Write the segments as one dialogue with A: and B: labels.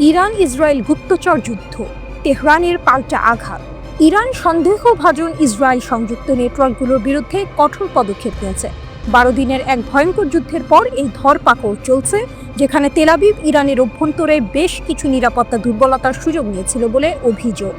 A: Iran Israel গুপ্তচর যুদ্ধ, তেহরানের পাল্টা আঘাত। ইরান সন্দেহভাজন ইসরায়েল সংযুক্ত নেটওয়ার্কগুলোর বিরুদ্ধে কঠোর পদক্ষেপ নিয়েছে। 12 দিনের এক ভয়ঙ্কর যুদ্ধের পর এই ধরপাকড় চলছে, যেখানে তেল আবিব ইরানের অভ্যন্তরে বেশ কিছু নিরাপত্তা দুর্বলতার সুযোগ নিয়েছিল বলে অভিযোগ।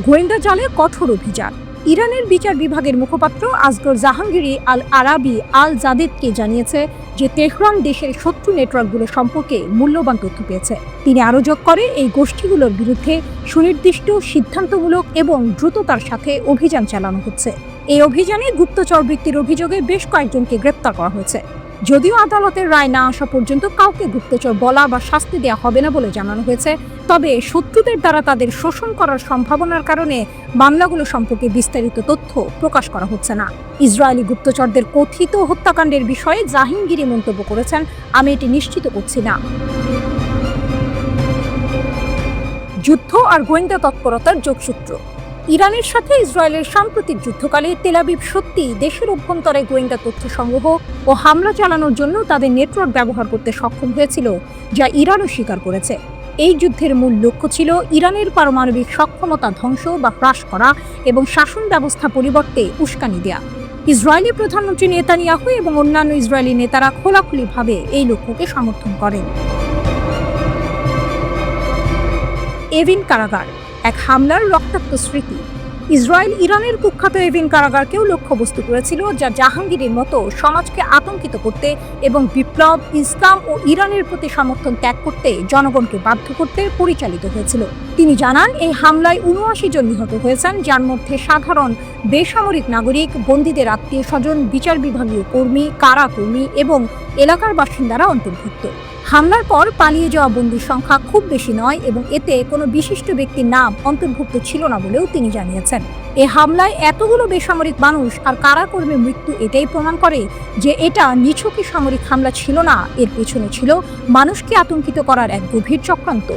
A: গোয়েন্দা জালে কঠোর অভিযান। ইরানের বিচার বিভাগের মুখপাত্র আসগর জাহাঙ্গীরি আল আরাবি আল জাদেদকে জানিয়েছে যে তেহরান দেশের শত্রু নেটওয়ার্কগুলো সম্পর্কে মূল্যবান তথ্য পেয়েছে। তিনি আরও যোগ করে এই গোষ্ঠীগুলোর বিরুদ্ধে সুনির্দিষ্ট, সিদ্ধান্তমূলক এবং দ্রুততার সাথে অভিযান চালানো হচ্ছে। এই অভিযানে গুপ্তচর বৃত্তির অভিযোগে বেশ কয়েকজনকে গ্রেপ্তার করা হয়েছে। যদিও আদালতের রায় না আসা পর্যন্ত কাউকে গুপ্তচর বলা বা শাস্তি দেওয়া হবে না বলে জানানো হয়েছে, তবে শত্রুদের দ্বারা তাদের শোষণ করার সম্ভাবনার কারণে মামলাগুলো সম্পর্কে বিস্তারিত তথ্য প্রকাশ করা হচ্ছে না। ইসরায়েলি গুপ্তচরদের কথিত হত্যাকাণ্ডের বিষয়ে জাহাঙ্গীরি মন্তব্য করেছেন, আমি এটি নিশ্চিত করছি না। যুদ্ধ আর গোয়েন্দা তৎপরতার যোগসূত্র। ইরানের সাথে ইসরায়েলের সাম্প্রতিক যুদ্ধকালে তেল আবিব সত্যি দেশের অভ্যন্তরে গোয়েন্দা তথ্য সংগ্রহ ও হামলা চালানোর জন্য তাদের নেটওয়ার্ক ব্যবহার করতে সক্ষম হয়েছিল, যা ইরানও স্বীকার করেছে। এই যুদ্ধের মূল লক্ষ্য ছিল ইরানের পারমাণবিক সক্ষমতা ধ্বংস বা হ্রাস করা এবং শাসন ব্যবস্থা পরিবর্তে উস্কানি দেয়া। ইসরায়েলি প্রধানমন্ত্রী নেতানিয়াহু এবং অন্যান্য ইসরায়েলি নেতারা খোলাখুলিভাবে এই লক্ষ্যকে সমর্থন করেন। এভিন কারাগার, এক হামলার রক্তাক্ত স্মৃতি। ইসরায়েল ইরানের কুখ্যাত এভিন কারাগারকেও লক্ষ্যবস্তু করেছিল, যা জাহাঙ্গীরের মতো সমাজকে আতঙ্কিত করতে এবং বিপ্লব, ইসলাম ও ইরানের প্রতি সমর্থন ত্যাগ করতে জনগণকে বাধ্য করতে পরিচালিত হয়েছিল। তিনি জানান, এই হামলায় 79 জন নিহত হয়েছেন, যার মধ্যে সাধারণ বেসামরিক নাগরিক, বন্দীদের আত্মীয় স্বজন, বিচার বিভাগীয় কর্মী, কারাকর্মী এবং এলাকার বাসিন্দারা অন্তর্ভুক্ত। হামলার পর পালিয়ে যাওয়া বন্দীর সংখ্যা খুব বেশি নয় এবং এতে কোনো বিশিষ্ট ব্যক্তির নাম অন্তর্ভুক্ত ছিল না বলেও তিনি জানিয়েছেন। এ হামলায় এতগুলো বেসামরিক মানুষ আর কারাকর্মীর মৃত্যু এটাই প্রমাণ করে যে এটা নিছকই সামরিক হামলা ছিল না, এর পেছনে ছিল মানুষকে আতঙ্কিত করার এক গভীর চক্রান্ত।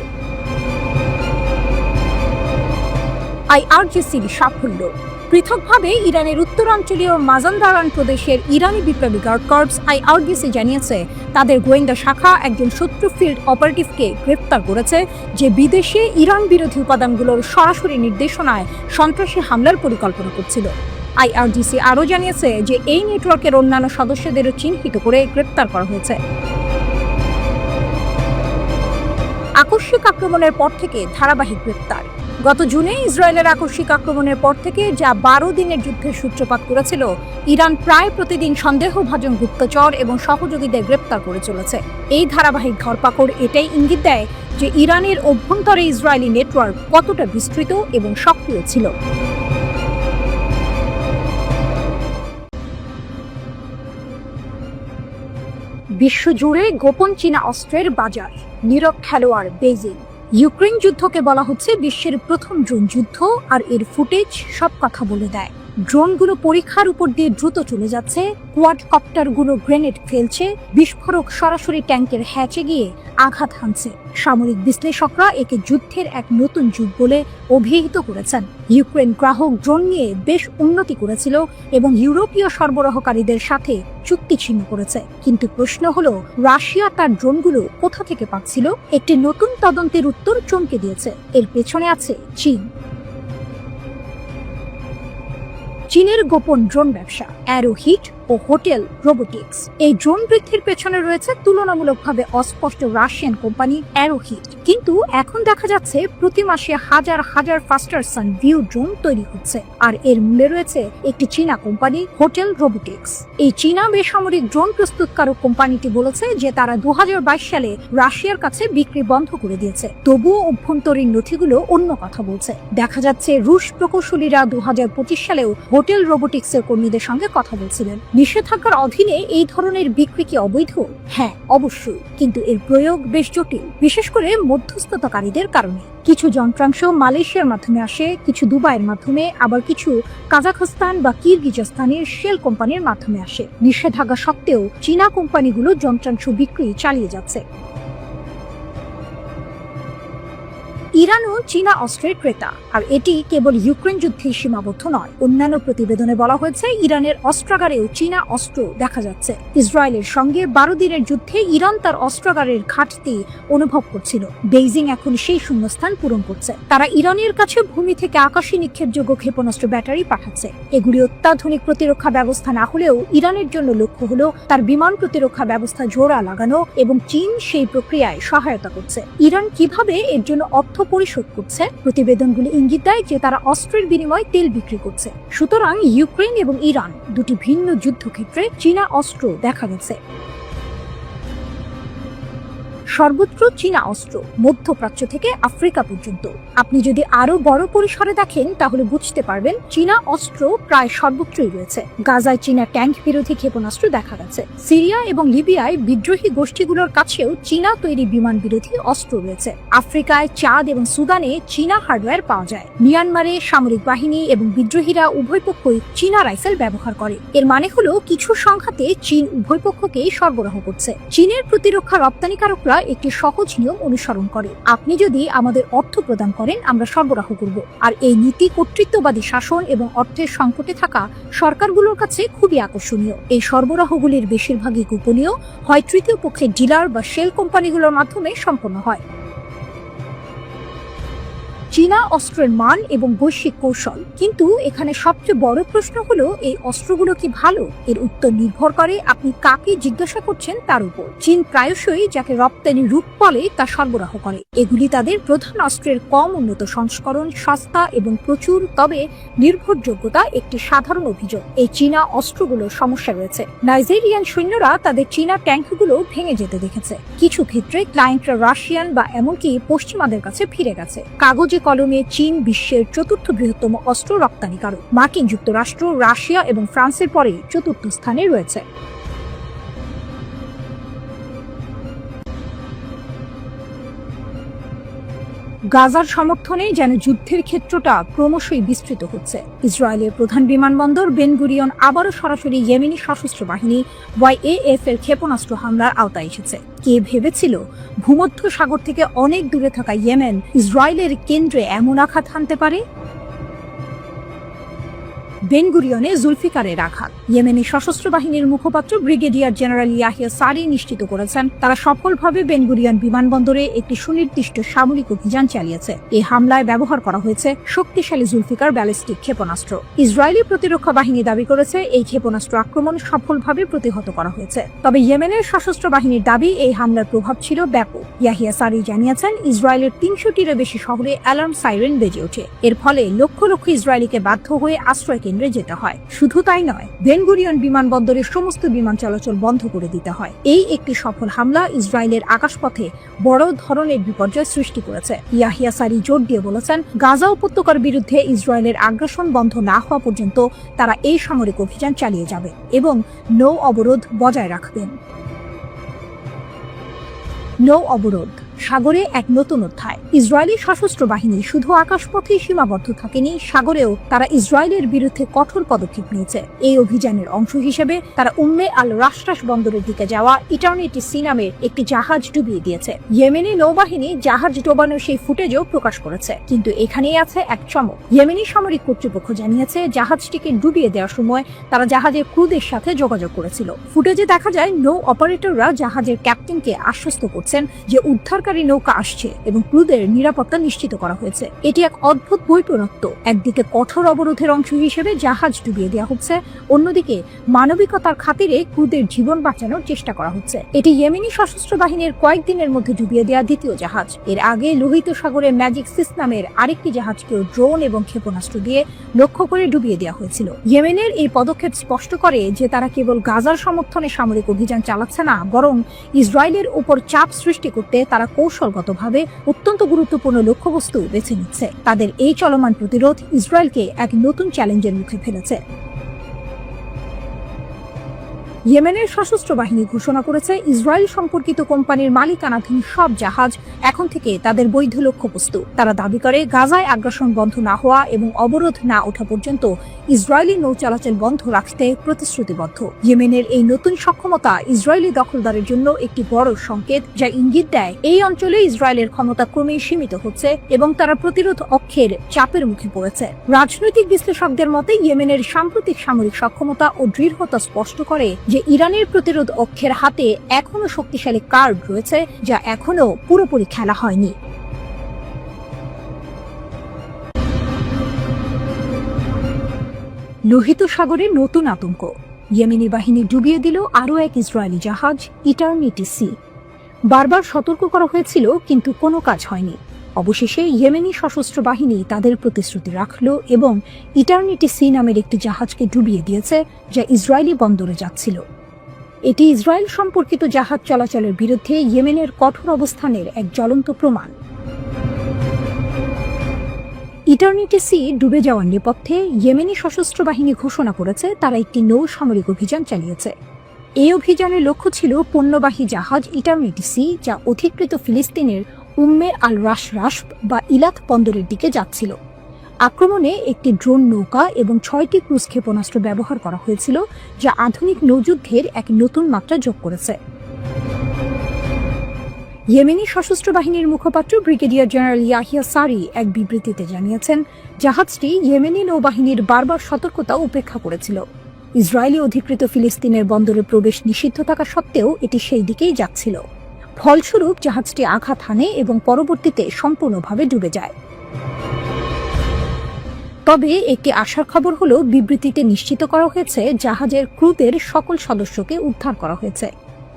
A: আইআরজিসির সাফল্য। পৃথকভাবে ইরানের উত্তরাঞ্চলীয় মাজানদারান প্রদেশের ইরানি বিপ্লবী গার্ড কর্পস আইআরজিসি জানিয়েছে, তাদের গোয়েন্দা শাখা একজন শত্রু ফিল্ড অপারেটিভকে গ্রেপ্তার করেছে, যে বিদেশে ইরান বিরোধী উপাদানগুলোর সরাসরি নির্দেশনায় সন্ত্রাসী হামলার পরিকল্পনা করছিল। আইআরজিসি আরও জানিয়েছে যে এই নেটওয়ার্কের অন্যান্য সদস্যদেরও চিহ্নিত করে গ্রেপ্তার করা হয়েছে। আকস্মিক আক্রমণের পর থেকে ধারাবাহিক গ্রেপ্তার। গত জুনে ইসরায়েলের আকস্মিক আক্রমণের পর থেকে, যা 12 দিনের যুদ্ধের সূত্রপাত করেছিল, ইরান প্রায় প্রতিদিন সন্দেহভাজন গুপ্তচর এবং সহযোগীদের গ্রেপ্তার করে চলেছে। এই ধারাবাহিক ধরপাকড় এটাই ইঙ্গিত দেয় যে ইরানের অভ্যন্তরে ইসরায়েলি নেটওয়ার্ক কতটা বিস্তৃত এবং সক্রিয় ছিল। বিশ্বজুড়ে গোপন চীনা অস্ত্রের বাজার, নীরব খেলোয়াড় বেইজিং। ইউক্রেন যুদ্ধকে বলা হচ্ছে বিশ্বের প্রথম ড্রোন যুদ্ধ, আর এর ফুটেজ সব কথা বলে দেয়। ড্রোনগুলো পরীক্ষার উপর দিয়ে দ্রুত চলে যাচ্ছে, কোয়াডকপ্টারগুলো গ্রেনেড ফেলছে, বিস্ফোরক সরাসরি ট্যাঙ্কের হ্যাচে গিয়ে আঘাত হানছে। সামরিক বিশ্লেষকরা একে যুদ্ধের এক নতুন যুগ বলে অভিহিত করেছেন। ইউক্রেন গ্রাহক ড্রোন নিয়ে বেশ উন্নতি করেছিল এবং ইউরোপীয় সরবরাহকারীদের সাথে চুক্তি ছিন্ন করেছে, কিন্তু প্রশ্ন হলো, রাশিয়া তার ড্রোনগুলো কোথা থেকে পাচ্ছিল? একটি নতুন তদন্তের উত্তর চমকে দিয়েছে, এর পেছনে আছে চীন। চীনের গোপন ড্রোন ব্যবসা, অ্যারোহিট ও হোটেল রোবোটিক্স। এই ড্রোন বৃদ্ধির পেছনে রয়েছে তুলনামূলকভাবে অস্পষ্ট রাশিয়ান কোম্পানি অ্যারোহিট, কিন্তু এখন দেখা যাচ্ছে প্রতি মাসে হাজার হাজার ফাস্টার সান ভিউ ড্রোন তৈরি হচ্ছে, আর এর মূলে রয়েছে একটি চীনা কোম্পানি হোটেল রোবোটিক্স। এই চীনা বেসামরিক ড্রোন প্রস্তুতকারক কোম্পানিটি বলেছে যে তারা 2022 সালে রাশিয়ার কাছে বিক্রি বন্ধ করে দিয়েছে। তবুও অভ্যন্তরীণ নথিগুলো অন্য কথা বলছে। দেখা যাচ্ছে রুশ প্রকৌশলীরা 2025 সালেও হোটেল রোবোটিক্সের কর্মীদের সঙ্গে কথা বলছিলেন। নিষেধাজ্ঞার অধীনে এই ধরনের বিক্রি কি অবৈধ? হ্যাঁ, অবশ্যই, কিন্তু এর প্রয়োগ বেশ জটিল, বিশেষ করে মধ্যস্থতাকারীদের কারণে। কিছু যন্ত্রাংশ মালয়েশিয়ার মাধ্যমে আসে, কিছু দুবাইয়ের মাধ্যমে, আবার কিছু কাজাখস্তান বা কিরগিজস্তানের শেল কোম্পানির মাধ্যমে আসে। নিষেধাজ্ঞা সত্ত্বেও চীনা কোম্পানিগুলো যন্ত্রাংশ বিক্রি চালিয়ে যাচ্ছে। ইরানও চীনা অস্ত্রের ক্রেতা, আর এটি কেবল ইউক্রেন যুদ্ধে সীমাবদ্ধ নয়। অন্যান্য প্রতিবেদনে বলা হয়েছে ইরানের অস্ত্রাগারেও চীনা অস্ত্র দেখা যাচ্ছে। ইসরায়েলের সঙ্গে 12 দিনের যুদ্ধে ইরান তার অস্ত্রাগারের ঘাটতি অনুভব করছিল। বেইজিং এখন সেই শূন্যস্থান পূরণ করছে। তারা ইরানের কাছে ভূমি থেকে আকাশে নিক্ষেপযোগ্য ক্ষেপণাস্ত্র ব্যাটারি পাঠাচ্ছে। এগুলি অত্যাধুনিক প্রতিরক্ষা ব্যবস্থা না হলেও ইরানের জন্য লক্ষ্য হলো তার বিমান প্রতিরক্ষা ব্যবস্থা জোড়া লাগানো, এবং চীন সেই প্রক্রিয়ায় সহায়তা করছে। ইরান কিভাবে এর জন্য অর্থ পরিশোধ করছে? প্রতিবেদনগুলি ইঙ্গিত দেয় যে তারা অস্ত্রের বিনিময়ে তেল বিক্রি করছে। সুতরাং ইউক্রেন এবং ইরান দুটি ভিন্ন যুদ্ধক্ষেত্রে চীনা অস্ত্র দেখা গেছে। সর্বত্র চীনা অস্ত্র, মধ্যপ্রাচ্য থেকে আফ্রিকা পর্যন্ত। আপনি যদি আরো বড় পরিসরে দেখেন তাহলে বুঝতে পারবেন চীনা অস্ত্র প্রায় সর্বত্রই রয়েছে। গাজায় চীনা ট্যাঙ্ক বিরোধী ক্ষেপণাস্ত্র দেখা গেছে। সিরিয়া এবং লিবিয়ায় বিদ্রোহী গোষ্ঠীগুলোর কাছেও চীনা তৈরি বিমান বিরোধী অস্ত্র রয়েছে। আফ্রিকায়, চাঁদ এবং সুদানে চীনা হার্ডওয়্যার পাওয়া যায়। মিয়ানমারে সামরিক বাহিনী এবং বিদ্রোহীরা উভয় পক্ষই চীনা রাইফেল ব্যবহার করে। এর মানে হলো কিছু সংঘাতে চীন উভয় পক্ষকেই সরবরাহ করছে। চীনের প্রতিরক্ষা রপ্তানিকারকরা একটি সহজ নিয়ম অনুসরণ করে। আপনি যদি আমাদের অর্থ প্রদান করেন, আমরা সরবরাহ করব। আর এই নীতি কর্তৃত্ববাদী শাসন এবং অর্থের সংকটে থাকা সরকারগুলোর কাছে খুবই আকর্ষণীয়। এই সরবরাহগুলির বেশিরভাগই গোপনীয়, হয় তৃতীয় পক্ষের ডিলার বা শেল কোম্পানিগুলোর মাধ্যমে সম্পন্ন হয়। চীনা অস্ত্রের মান এবং বৈশ্বিক কৌশল। কিন্তু এখানে সবচেয়ে বড় প্রশ্ন হলো, এই অস্ত্রগুলো কি ভালো? এর উত্তর নির্ভর করে আপনি কাকে জিজ্ঞাসা করছেন তার উপর। চীন প্রায়শই যাকে রপ্তানি রূপ বলে তা সরবরাহ করে। এগুলি তাদের প্রধান অস্ত্রের কম উন্নত সংস্করণ, সস্তা এবং প্রচুর, তবে নির্ভরযোগ্যতা একটি সাধারণ অভিযোগ। এই চীনা অস্ত্রগুলোর সমস্যা রয়েছে। নাইজেরিয়ান সৈন্যরা তাদের চীনা ট্যাঙ্কগুলো ভেঙে যেতে দেখেছে। কিছু ক্ষেত্রে ক্লায়েন্টরা রাশিয়ান বা এমনকি পশ্চিমাদের কাছে ফিরে গেছে। কাগজে কলমে চীন বিশ্বের 4র্থ বৃহত্তম অস্ত্র রপ্তানিকারক। মার্কিন যুক্তরাষ্ট্র, রাশিয়া এবং ফ্রান্সের পরে 4র্থ স্থানে রয়েছে। গাজার সমর্থনে যেন যুদ্ধের ক্ষেত্রটা ক্রমশই বিস্তৃত হচ্ছে। ইসরায়েলের প্রধান বিমানবন্দর বেন গুরিয়ন আবারও সরাসরি ইয়েমেনি সশস্ত্র বাহিনী YAF এর ক্ষেপণাস্ত্র হামলার আওতায় এসেছে। কে ভেবেছিল ভূমধ্য সাগর থেকে অনেক দূরে থাকা ইয়েমেন ইসরায়েলের কেন্দ্রে এমন আঘাত হানতে পারে? বেন গুরিয়নে জুলফিকারের আঘাত। ইয়েমেনি সশস্ত্র বাহিনীর মুখপাত্র ব্রিগেডিয়ার জেনারেল ইয়াহিয়া সারি নিশ্চিত করেছেন তারা সফলভাবে বেন গুরিয়ন বিমানবন্দরে একটি সুনির্দিষ্ট সামরিক অভিযান চালিয়েছে। এই হামলায় ব্যবহার করা হয়েছে শক্তিশালী জুলফিকার ব্যালিস্টিক ক্ষেপণাস্ত্র। ইসরায়েলি প্রতিরক্ষা বাহিনী দাবি করেছে এই ক্ষেপণাস্ত্র আক্রমণ সফলভাবে প্রতিহত করা হয়েছে। তবে ইয়েমেনের সশস্ত্র বাহিনীর দাবি এই হামলার প্রভাব ছিল ব্যাপক। ইয়াহিয়া সারি জানিয়েছেন ইসরায়েলের 300টিরও বেশি শহরে অ্যালার্ম সাইরেন বেজে ওঠে। এর ফলে লক্ষ লক্ষ ইসরায়েলিকে বাধ্য হয়ে আশ্রয় কেন্দ্রে যেতে হয়। শুধু তাই নয়, বেন গুরিয়ন বিমানবন্দরের সমস্ত বিমান চলাচল বন্ধ করে দিতে হয়। এই একটি সফল হামলা ইসরায়েলের আকাশপথে বড় ধরনের বিপর্যয় সৃষ্টি করেছে। ইয়াহিয়া সারি জোর দিয়ে বলেছেন গাজা উপত্যকার বিরুদ্ধে ইসরায়েলের আগ্রাসন বন্ধ না হওয়া পর্যন্ত তারা এই সামরিক অভিযান চালিয়ে যাবে এবং নৌ অবরোধ বজায় রাখবেন। নৌ অবরোধ সাগরে এক নতুন অধ্যায়। ইসরায়েলি সশস্ত্র বাহিনী শুধু আকাশপথেই সীমাবদ্ধ থাকেনি, সাগরেও তারা ইসরায়েলের বিরুদ্ধে কঠোর পদক্ষেপ নিয়েছে। এই অভিযানের অংশ হিসেবে তারা উম্মে আল রাশরাশ বন্দরের দিকে যাওয়া ইটার্নিটি সি নামের একটি জাহাজ ডুবিয়ে দিয়েছে। ইয়েমেনি নৌবাহিনী জাহাজ ডোবানোর সেই ফুটেজও প্রকাশ করেছে। কিন্তু এখানেই আছে এক চমক। ইয়েমেনি সামরিক কর্তৃপক্ষ জানিয়েছে জাহাজটিকে ডুবিয়ে দেওয়ার সময় তারা জাহাজের ক্রুদের সাথে যোগাযোগ করেছিল। ফুটেজে দেখা যায় নৌ অপারেটররা জাহাজের ক্যাপ্টেনকে আশ্বস্ত করছেন যে উদ্ধারকারী নৌকা আসছে এবং ক্রুদের নিরাপত্তা নিশ্চিত করা হয়েছে। এটি এক অদ্ভুত বৈপরীত্য। একদিকে কঠোর অবরোধের অংশ হিসেবে জাহাজ ডুবিয়ে দেওয়া হচ্ছে, অন্যদিকে মানবিকতার খাতিরে ক্রুদের জীবন বাঁচানোর চেষ্টা করা হচ্ছে। এটি ইয়েমেনি সশস্ত্র বাহিনীর কয়েকদিনের মধ্যে ডুবিয়ে দেওয়া দ্বিতীয় জাহাজ। এর আগে লোহিত সাগরে ম্যাজিক 6 নামের আরেকটি জাহাজকেও ড্রোন এবং ক্ষেপণাস্ত্র দিয়ে লক্ষ্য করে ডুবিয়ে দেওয়া হয়েছিল। ইয়েমেনের এই পদক্ষেপ স্পষ্ট করে যে তারা কেবল গাজার সমর্থনে সামরিক অভিযান চালাচ্ছে না, বরং ইসরায়েলের উপর চাপ সৃষ্টি করতে তারা কৌশলগতভাবে অত্যন্ত গুরুত্বপূর্ণ লক্ষ্যবস্তু বেছে নিচ্ছে। তাদের এই চলমান প্রতিরোধ ইসরায়েলকে এক নতুন চ্যালেঞ্জের মুখে ফেলেছে। ইয়েমেনের সশস্ত্র বাহিনী ঘোষণা করেছে ইসরায়েল সম্পর্কিত কোম্পানির মালিকানাধীন সব জাহাজ এখন থেকে তাদের বৈধ লক্ষ্যবস্তু। তারা দাবি করে গাজায় আগ্রাসন বন্ধ না হওয়া এবং অবরোধ না ওঠা পর্যন্ত ইসরায়েলি নৌ চলাচল বন্ধ রাখতে প্রতিশ্রুতিবদ্ধ। ইয়েমেনের এই নতুন সক্ষমতা ইসরায়েলি দখলদারের জন্য একটি বড় সংকেত, যা ইঙ্গিত দেয় এই অঞ্চলে ইসরায়েলের ক্ষমতা ক্রমেই সীমিত হচ্ছে এবং তারা প্রতিরোধ অক্ষের চাপের মুখে পড়েছে। রাজনৈতিক বিশ্লেষকদের মতে ইয়েমেনের সাম্প্রতিক সামরিক সক্ষমতা ও দৃঢ়তা স্পষ্ট করে যে ইরানের প্রতিরোধ অক্ষের হাতে এখনো শক্তিশালী কার্ড রয়েছে, যা এখনো পুরোপুরি খেলা হয়নি। লোহিত সাগরে নতুন আতঙ্ক, ইয়েমেনি বাহিনী ডুবিয়ে দিল আরও এক ইসরায়েলি জাহাজ ইটারনিটি সি। বারবার সতর্ক করা হয়েছিল, কিন্তু কোনো কাজ হয়নি। অবশেষে ইয়েমেনি সশস্ত্র বাহিনী তাদের প্রতিশ্রুতি রাখল এবং ইটারনিটি সি নামের একটি জাহাজকে ডুবিয়ে দিয়েছে, যা ইসরায়েলি বন্দরে যাচ্ছিল। এটি ইসরায়েল সম্পর্কিত জাহাজ চলাচলের বিরুদ্ধে ইয়েমেনের কঠোর অবস্থানের এক জ্বলন্ত প্রমাণ। ইটারনিটি সি ডুবে যাওয়ার নেপথ্যে ইয়েমেনি সশস্ত্র বাহিনী ঘোষণা করেছে তারা একটি নৌ সামরিক অভিযান চালিয়েছে। এই অভিযানের লক্ষ্য ছিল পণ্যবাহী জাহাজ ইটারনিটি সি, যা অধিকৃত ফিলিস্তিনের উম্মে আল রাশ বা ইলাত বন্দরের দিকে যাচ্ছিল। আক্রমণে একটি ড্রোন নৌকা এবং 6টি ক্রুজ ক্ষেপণাস্ত্র ব্যবহার করা হয়েছিল, যা আধুনিক নৌযুদ্ধের এক নতুন মাত্রা যোগ করেছে। ইয়েমেনি সশস্ত্র বাহিনীর মুখপাত্র ব্রিগেডিয়ার জেনারেল ইয়াহিয়া সারি এক বিবৃতিতে জানিয়েছেন, জাহাজটি ইয়েমেনি নৌবাহিনীর বারবার সতর্কতা উপেক্ষা করেছিল। ইসরায়েলি অধিকৃত ফিলিস্তিনের বন্দরে প্রবেশ নিষিদ্ধ থাকা সত্ত্বেও এটি সেই দিকেই যাচ্ছিল। ফলস্বরূপ জাহাজটি আঘাত হানে এবং পরবর্তীতে সম্পূর্ণভাবে ডুবে যায়। তবে একটি আশার খবর হলো, বিবৃতিতে নিশ্চিত করা হয়েছে জাহাজের ক্রুদের সকল সদস্যকে উদ্ধার করা হয়েছে,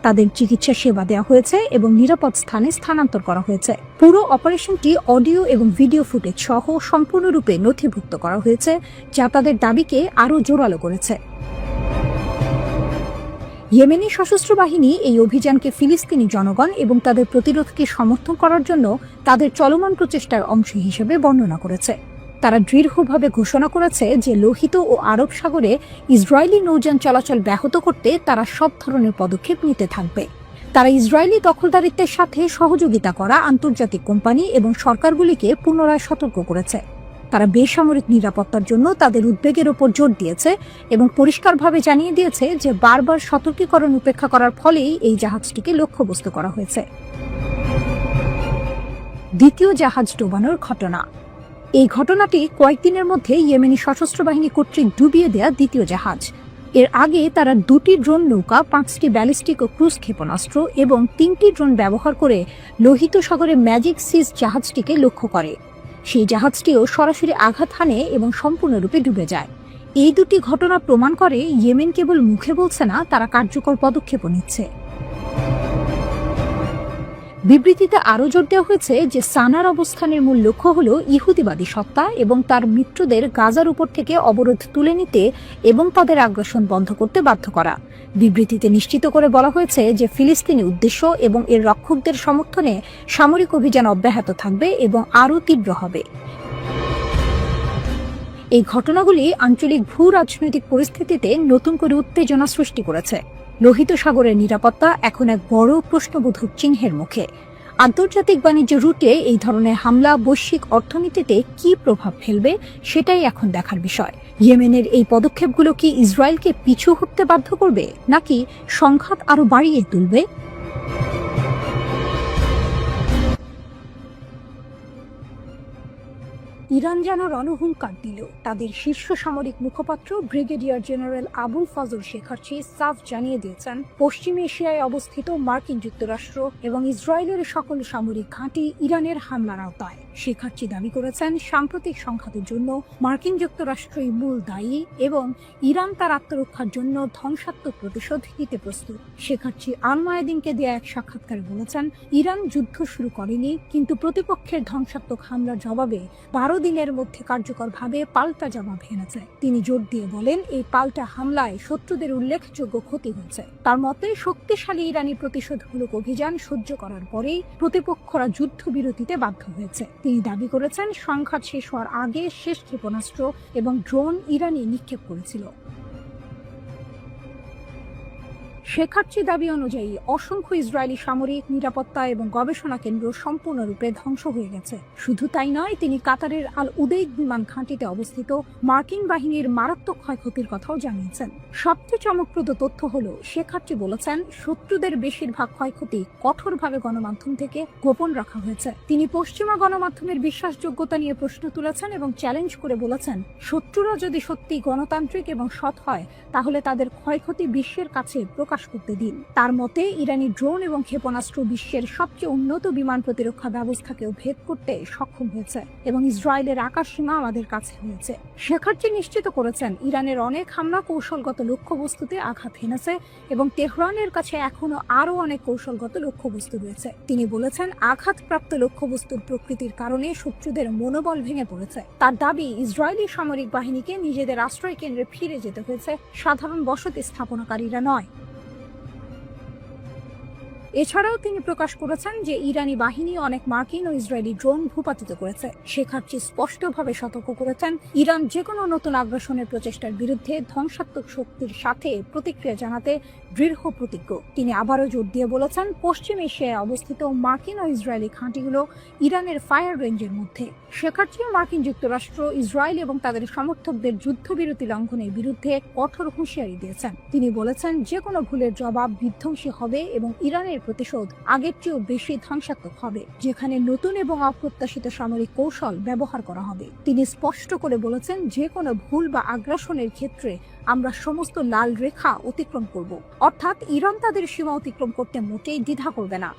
A: তাদের চিকিৎসা সেবা দেওয়া হয়েছে এবং নিরাপদ স্থানে স্থানান্তর করা হয়েছে। পুরো অপারেশনটি অডিও এবং ভিডিও ফুটেজ সহ সম্পূর্ণরূপে নথিভুক্ত করা হয়েছে, যা তাদের দাবিকে আরও জোরালো করেছে। ইয়েমেনি সশস্ত্র বাহিনী এই অভিযানকে ফিলিস্তিনি জনগণ এবং তাদের প্রতিরোধকে সমর্থন করার জন্য তাদের চলমান প্রচেষ্টার অংশ হিসেবে বর্ণনা করেছে। তারা দৃঢ়ভাবে ঘোষণা করেছে যে লোহিত ও আরব সাগরে ইসরায়েলি নৌযান চলাচল ব্যাহত করতে তারা সব ধরনের পদক্ষেপ নিতে থাকবে। তারা ইসরায়েলি দখলদারিত্বের সাথে সহযোগিতা করা আন্তর্জাতিক কোম্পানি এবং সরকারগুলিকে পুনরায় সতর্ক করেছে। তারা বেসামরিক নিরাপত্তার জন্য তাদের উদ্বেগের ওপর জোর দিয়েছে এবং পরিষ্কারভাবে জানিয়ে দিয়েছে যে বারবার সতর্কীকরণ উপেক্ষা করার ফলেই এই জাহাজটিকে লক্ষ্যবস্তু করা হয়েছে। দ্বিতীয় জাহাজ ডোবানোর ঘটনা। এই ঘটনাটি কয়েকদিনের মধ্যে ইয়েমেনি সশস্ত্র বাহিনী কর্তৃক ডুবিয়ে দেয়া দ্বিতীয় জাহাজ। এর আগে তারা 2টি ড্রোন নৌকা, 5টি ব্যালিস্টিক ও ক্রুজ ক্ষেপণাস্ত্র এবং 3টি ড্রোন ব্যবহার করে লোহিত সাগরে ম্যাজিক সিজ জাহাজটিকে লক্ষ্য করে। সেই জাহাজটিও সরাসরি আঘাত হানে এবং সম্পূর্ণরূপে ডুবে যায়। এই দুটি ঘটনা প্রমাণ করে ইয়েমেন কেবল মুখে বলছে না, তারা কার্যকর পদক্ষেপও নিচ্ছে। বিবৃতিতে আরও জোর দেওয়া হয়েছে যে সানার অবস্থানের মূল লক্ষ্য হল ইহুদিবাদী সত্তা এবং তার মিত্রদের গাজার উপর থেকে অবরোধ তুলে নিতে এবং তাদের আগ্রাসন বন্ধ করতে বাধ্য করা। বিবৃতিতে নিশ্চিত করে বলা হয়েছে যে ফিলিস্তিনি উদ্দেশ্য এবং এর রক্ষকদের সমর্থনে সামরিক অভিযান অব্যাহত থাকবে এবং আরও তীব্র হবে। এই ঘটনাগুলি আঞ্চলিক ভূ রাজনৈতিক পরিস্থিতিতে নতুন করে উত্তেজনা সৃষ্টি করেছে। লোহিত সাগরের নিরাপত্তা এখন এক বড় প্রশ্নবোধক চিহ্নের মুখে। আন্তর্জাতিক বাণিজ্য রুটে এই ধরনের হামলা বৈশ্বিক অর্থনীতিতে কি প্রভাব ফেলবে সেটাই এখন দেখার বিষয়। ইয়েমেনের এই পদক্ষেপগুলো কি ইসরায়েলকে পিছু হটতে বাধ্য করবে, নাকি সংঘাত আরও বাড়িয়ে তুলবে? ইরান যেন রণহুঙ্কার দিল। তাদের শীর্ষ সামরিক মুখপাত্র ব্রিগেডিয়ার জেনারেল আবুল ফজল শেখার্চি সাফ জানিয়ে দিয়েছেন, পশ্চিম এশিয়ায় অবস্থিত মার্কিন যুক্তরাষ্ট্র এবং ইসরায়েলের সকল সামরিক ঘাঁটি ইরানের হামলার আওতায়। শেখার্চি দাবি করেছেন, সাম্প্রতিক সংঘাতের জন্য মার্কিন যুক্তরাষ্ট্রই মূল দায়ী এবং ইরান তার আত্মরক্ষার জন্য ধ্বংসাত্মক প্রতিশোধ নিতে প্রস্তুত। শেখার্চি আল মায়াদিনকে দেয়া এক সাক্ষাৎকারে বলেছেন, ইরান যুদ্ধ শুরু করেনি, কিন্তু প্রতিপক্ষের ধ্বংসাত্মক হামলার জবাবে 12 দিনের মধ্যে কার্যকরভাবে পাল্টা জবাব এনেছে। তিনি জোর দিয়ে বলেন, এই পাল্টা হামলায় শত্রুদের উল্লেখযোগ্য ক্ষতি হয়েছে। তার মতে, শক্তিশালী ইরানি প্রতিশোধমূলক অভিযান সহ্য করার পরেই প্রতিপক্ষরা যুদ্ধবিরতিতে বাধ্য হয়েছে। তিনি দাবি করেছেন, সংঘাত শেষ হওয়ার আগে শেষ ক্ষেপণাস্ত্র এবং ড্রোন ইরানি নিক্ষেপ করেছিল। শেখার্চির দাবি অনুযায়ী অসংখ্য ইসরায়েলি সামরিক, নিরাপত্তা এবং গবেষণা কেন্দ্র সম্পূর্ণরূপে ধ্বংস হয়ে গেছে। শুধু তাই নয়, তিনি কাতারের আল উদেইদ বিমান ঘাঁটিতে অবস্থিত মার্কিন বাহিনীর মারাত্মক ক্ষয়ক্ষতির কথাও জানিয়েছেন। সবচেয়ে চমকপ্রদ তথ্য হলো, শেখার্চি বলেছেন শত্রুদের বেশিরভাগ ক্ষয়ক্ষতি কঠোরভাবে গণমাধ্যম থেকে গোপন রাখা হয়েছে। তিনি পশ্চিমা গণমাধ্যমের বিশ্বাসযোগ্যতা নিয়ে প্রশ্ন তুলেছেন এবং চ্যালেঞ্জ করে বলেছেন, শত্রুরা যদি সত্যি গণতান্ত্রিক এবং সৎ হয় তাহলে তাদের ক্ষয়ক্ষতি বিশ্বের কাছে প্রকাশ করতে দিন। তার মতে, ইরানি ড্রোন এবং ক্ষেপণাস্ত্র বিশ্বের সবচেয়ে উন্নত বিমান প্রতিরক্ষা ব্যবস্থাকেও ভেদ করতে সক্ষম হয়েছে এবং ইসরায়েলের আকাশসীমা আমাদের কাছে হয়েছে। শেখার্চি নিশ্চিত করেছেন, ইরানের অনেক হামলা কৌশলগত লক্ষ্যবস্তুতে আঘাত হেনেছে এবং তেহরানের কাছে এখনো আরো অনেক কৌশলগত লক্ষ্যবস্তু রয়েছে। তিনি বলেছেন, আঘাতপ্রাপ্ত লক্ষ্যবস্তুর প্রকৃতির কারণে শত্রুদের মনোবল ভেঙে পড়েছে। তার দাবি, ইসরায়েলি সামরিক বাহিনীকে নিজেদের আশ্রয় কেন্দ্রে ফিরে যেতে হয়েছে, সাধারণ বসতি স্থাপনাকারীরা নয়। এছাড়াও তিনি প্রকাশ করেছেন যে ইরানি বাহিনী অনেক মার্কিন ও ইসরায়েলি ড্রোন ভূপাতিত করেছে। শেখার্চি স্পষ্টভাবে সতর্ক করেছেন, ইরান যে কোনো নতুন আগ্রাসনের প্রচেষ্টার বিরুদ্ধে ধ্বংসাত্মক শক্তির সাথে প্রতিক্রিয়া জানাতে দৃঢ় প্রতিজ্ঞ। তিনি আবারও জোর দিয়ে বলেছেন, পশ্চিম এশিয়ায় অবস্থিত মার্কিন ও ইসরায়েলি ঘাঁটিগুলো ইরানের ফায়ার রেঞ্জের মধ্যে। শেখার্চি মার্কিন যুক্তরাষ্ট্র, ইসরায়েল এবং তাদের সমর্থকদের যুদ্ধবিরতি লঙ্ঘনের বিরুদ্ধে কঠোর হুঁশিয়ারি দিয়েছেন। তিনি বলেছেন, যে কোনো ভুলের জবাব বিধ্বংসী হবে এবং ইরানের প্রতিশোধ আগের চেয়েও বেশি ধ্বংসাত্মক হবে, যেখানে নতুন এবং অপ্রত্যাশিত সামরিক কৌশল ব্যবহার করা হবে। তিনি স্পষ্ট করে বলেছেন, যে কোনো ভুল বা আগ্রাসনের ক্ষেত্রে আমরা সমস্ত লাল রেখা অতিক্রম করব, অর্থাৎ ইরান তাদের সীমা অতিক্রম করতে মোটেই দ্বিধা করবে না।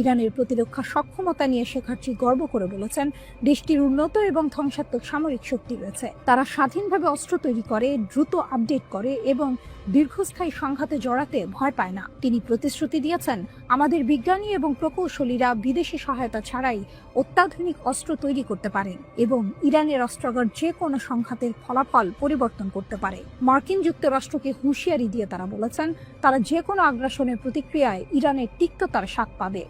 A: ইরানের প্রতিরক্ষা সক্ষমতা নিয়ে শেখার্চি গর্ব করে বলেছেন, দেশটির উন্নত এবং ধ্বংসাত্মক সামরিক শক্তি রয়েছে। তারা স্বাধীনভাবে অস্ত্র তৈরি করে, দ্রুত আপডেট করে এবং দীর্ঘস্থায়ী সংঘাতে জড়াতে ভয় পায় না। তিনি প্রতিশ্রুতি দিয়েছেন, আমাদের বিজ্ঞানী এবং প্রকৌশলীরা বিদেশি সহায়তা ছাড়াই অত্যাধুনিক অস্ত্র তৈরি করতে পারেন এবং ইরানের অস্ত্রাগার যে কোনো সংঘাতের ফলাফল পরিবর্তন করতে পারে। মার্কিন যুক্তরাষ্ট্রকে হুঁশিয়ারি দিয়ে তারা বলেছেন, তারা যে কোনো আগ্রাসনের প্রতিক্রিয়ায় ইরানের তিক্ততার স্বাদ পাবে।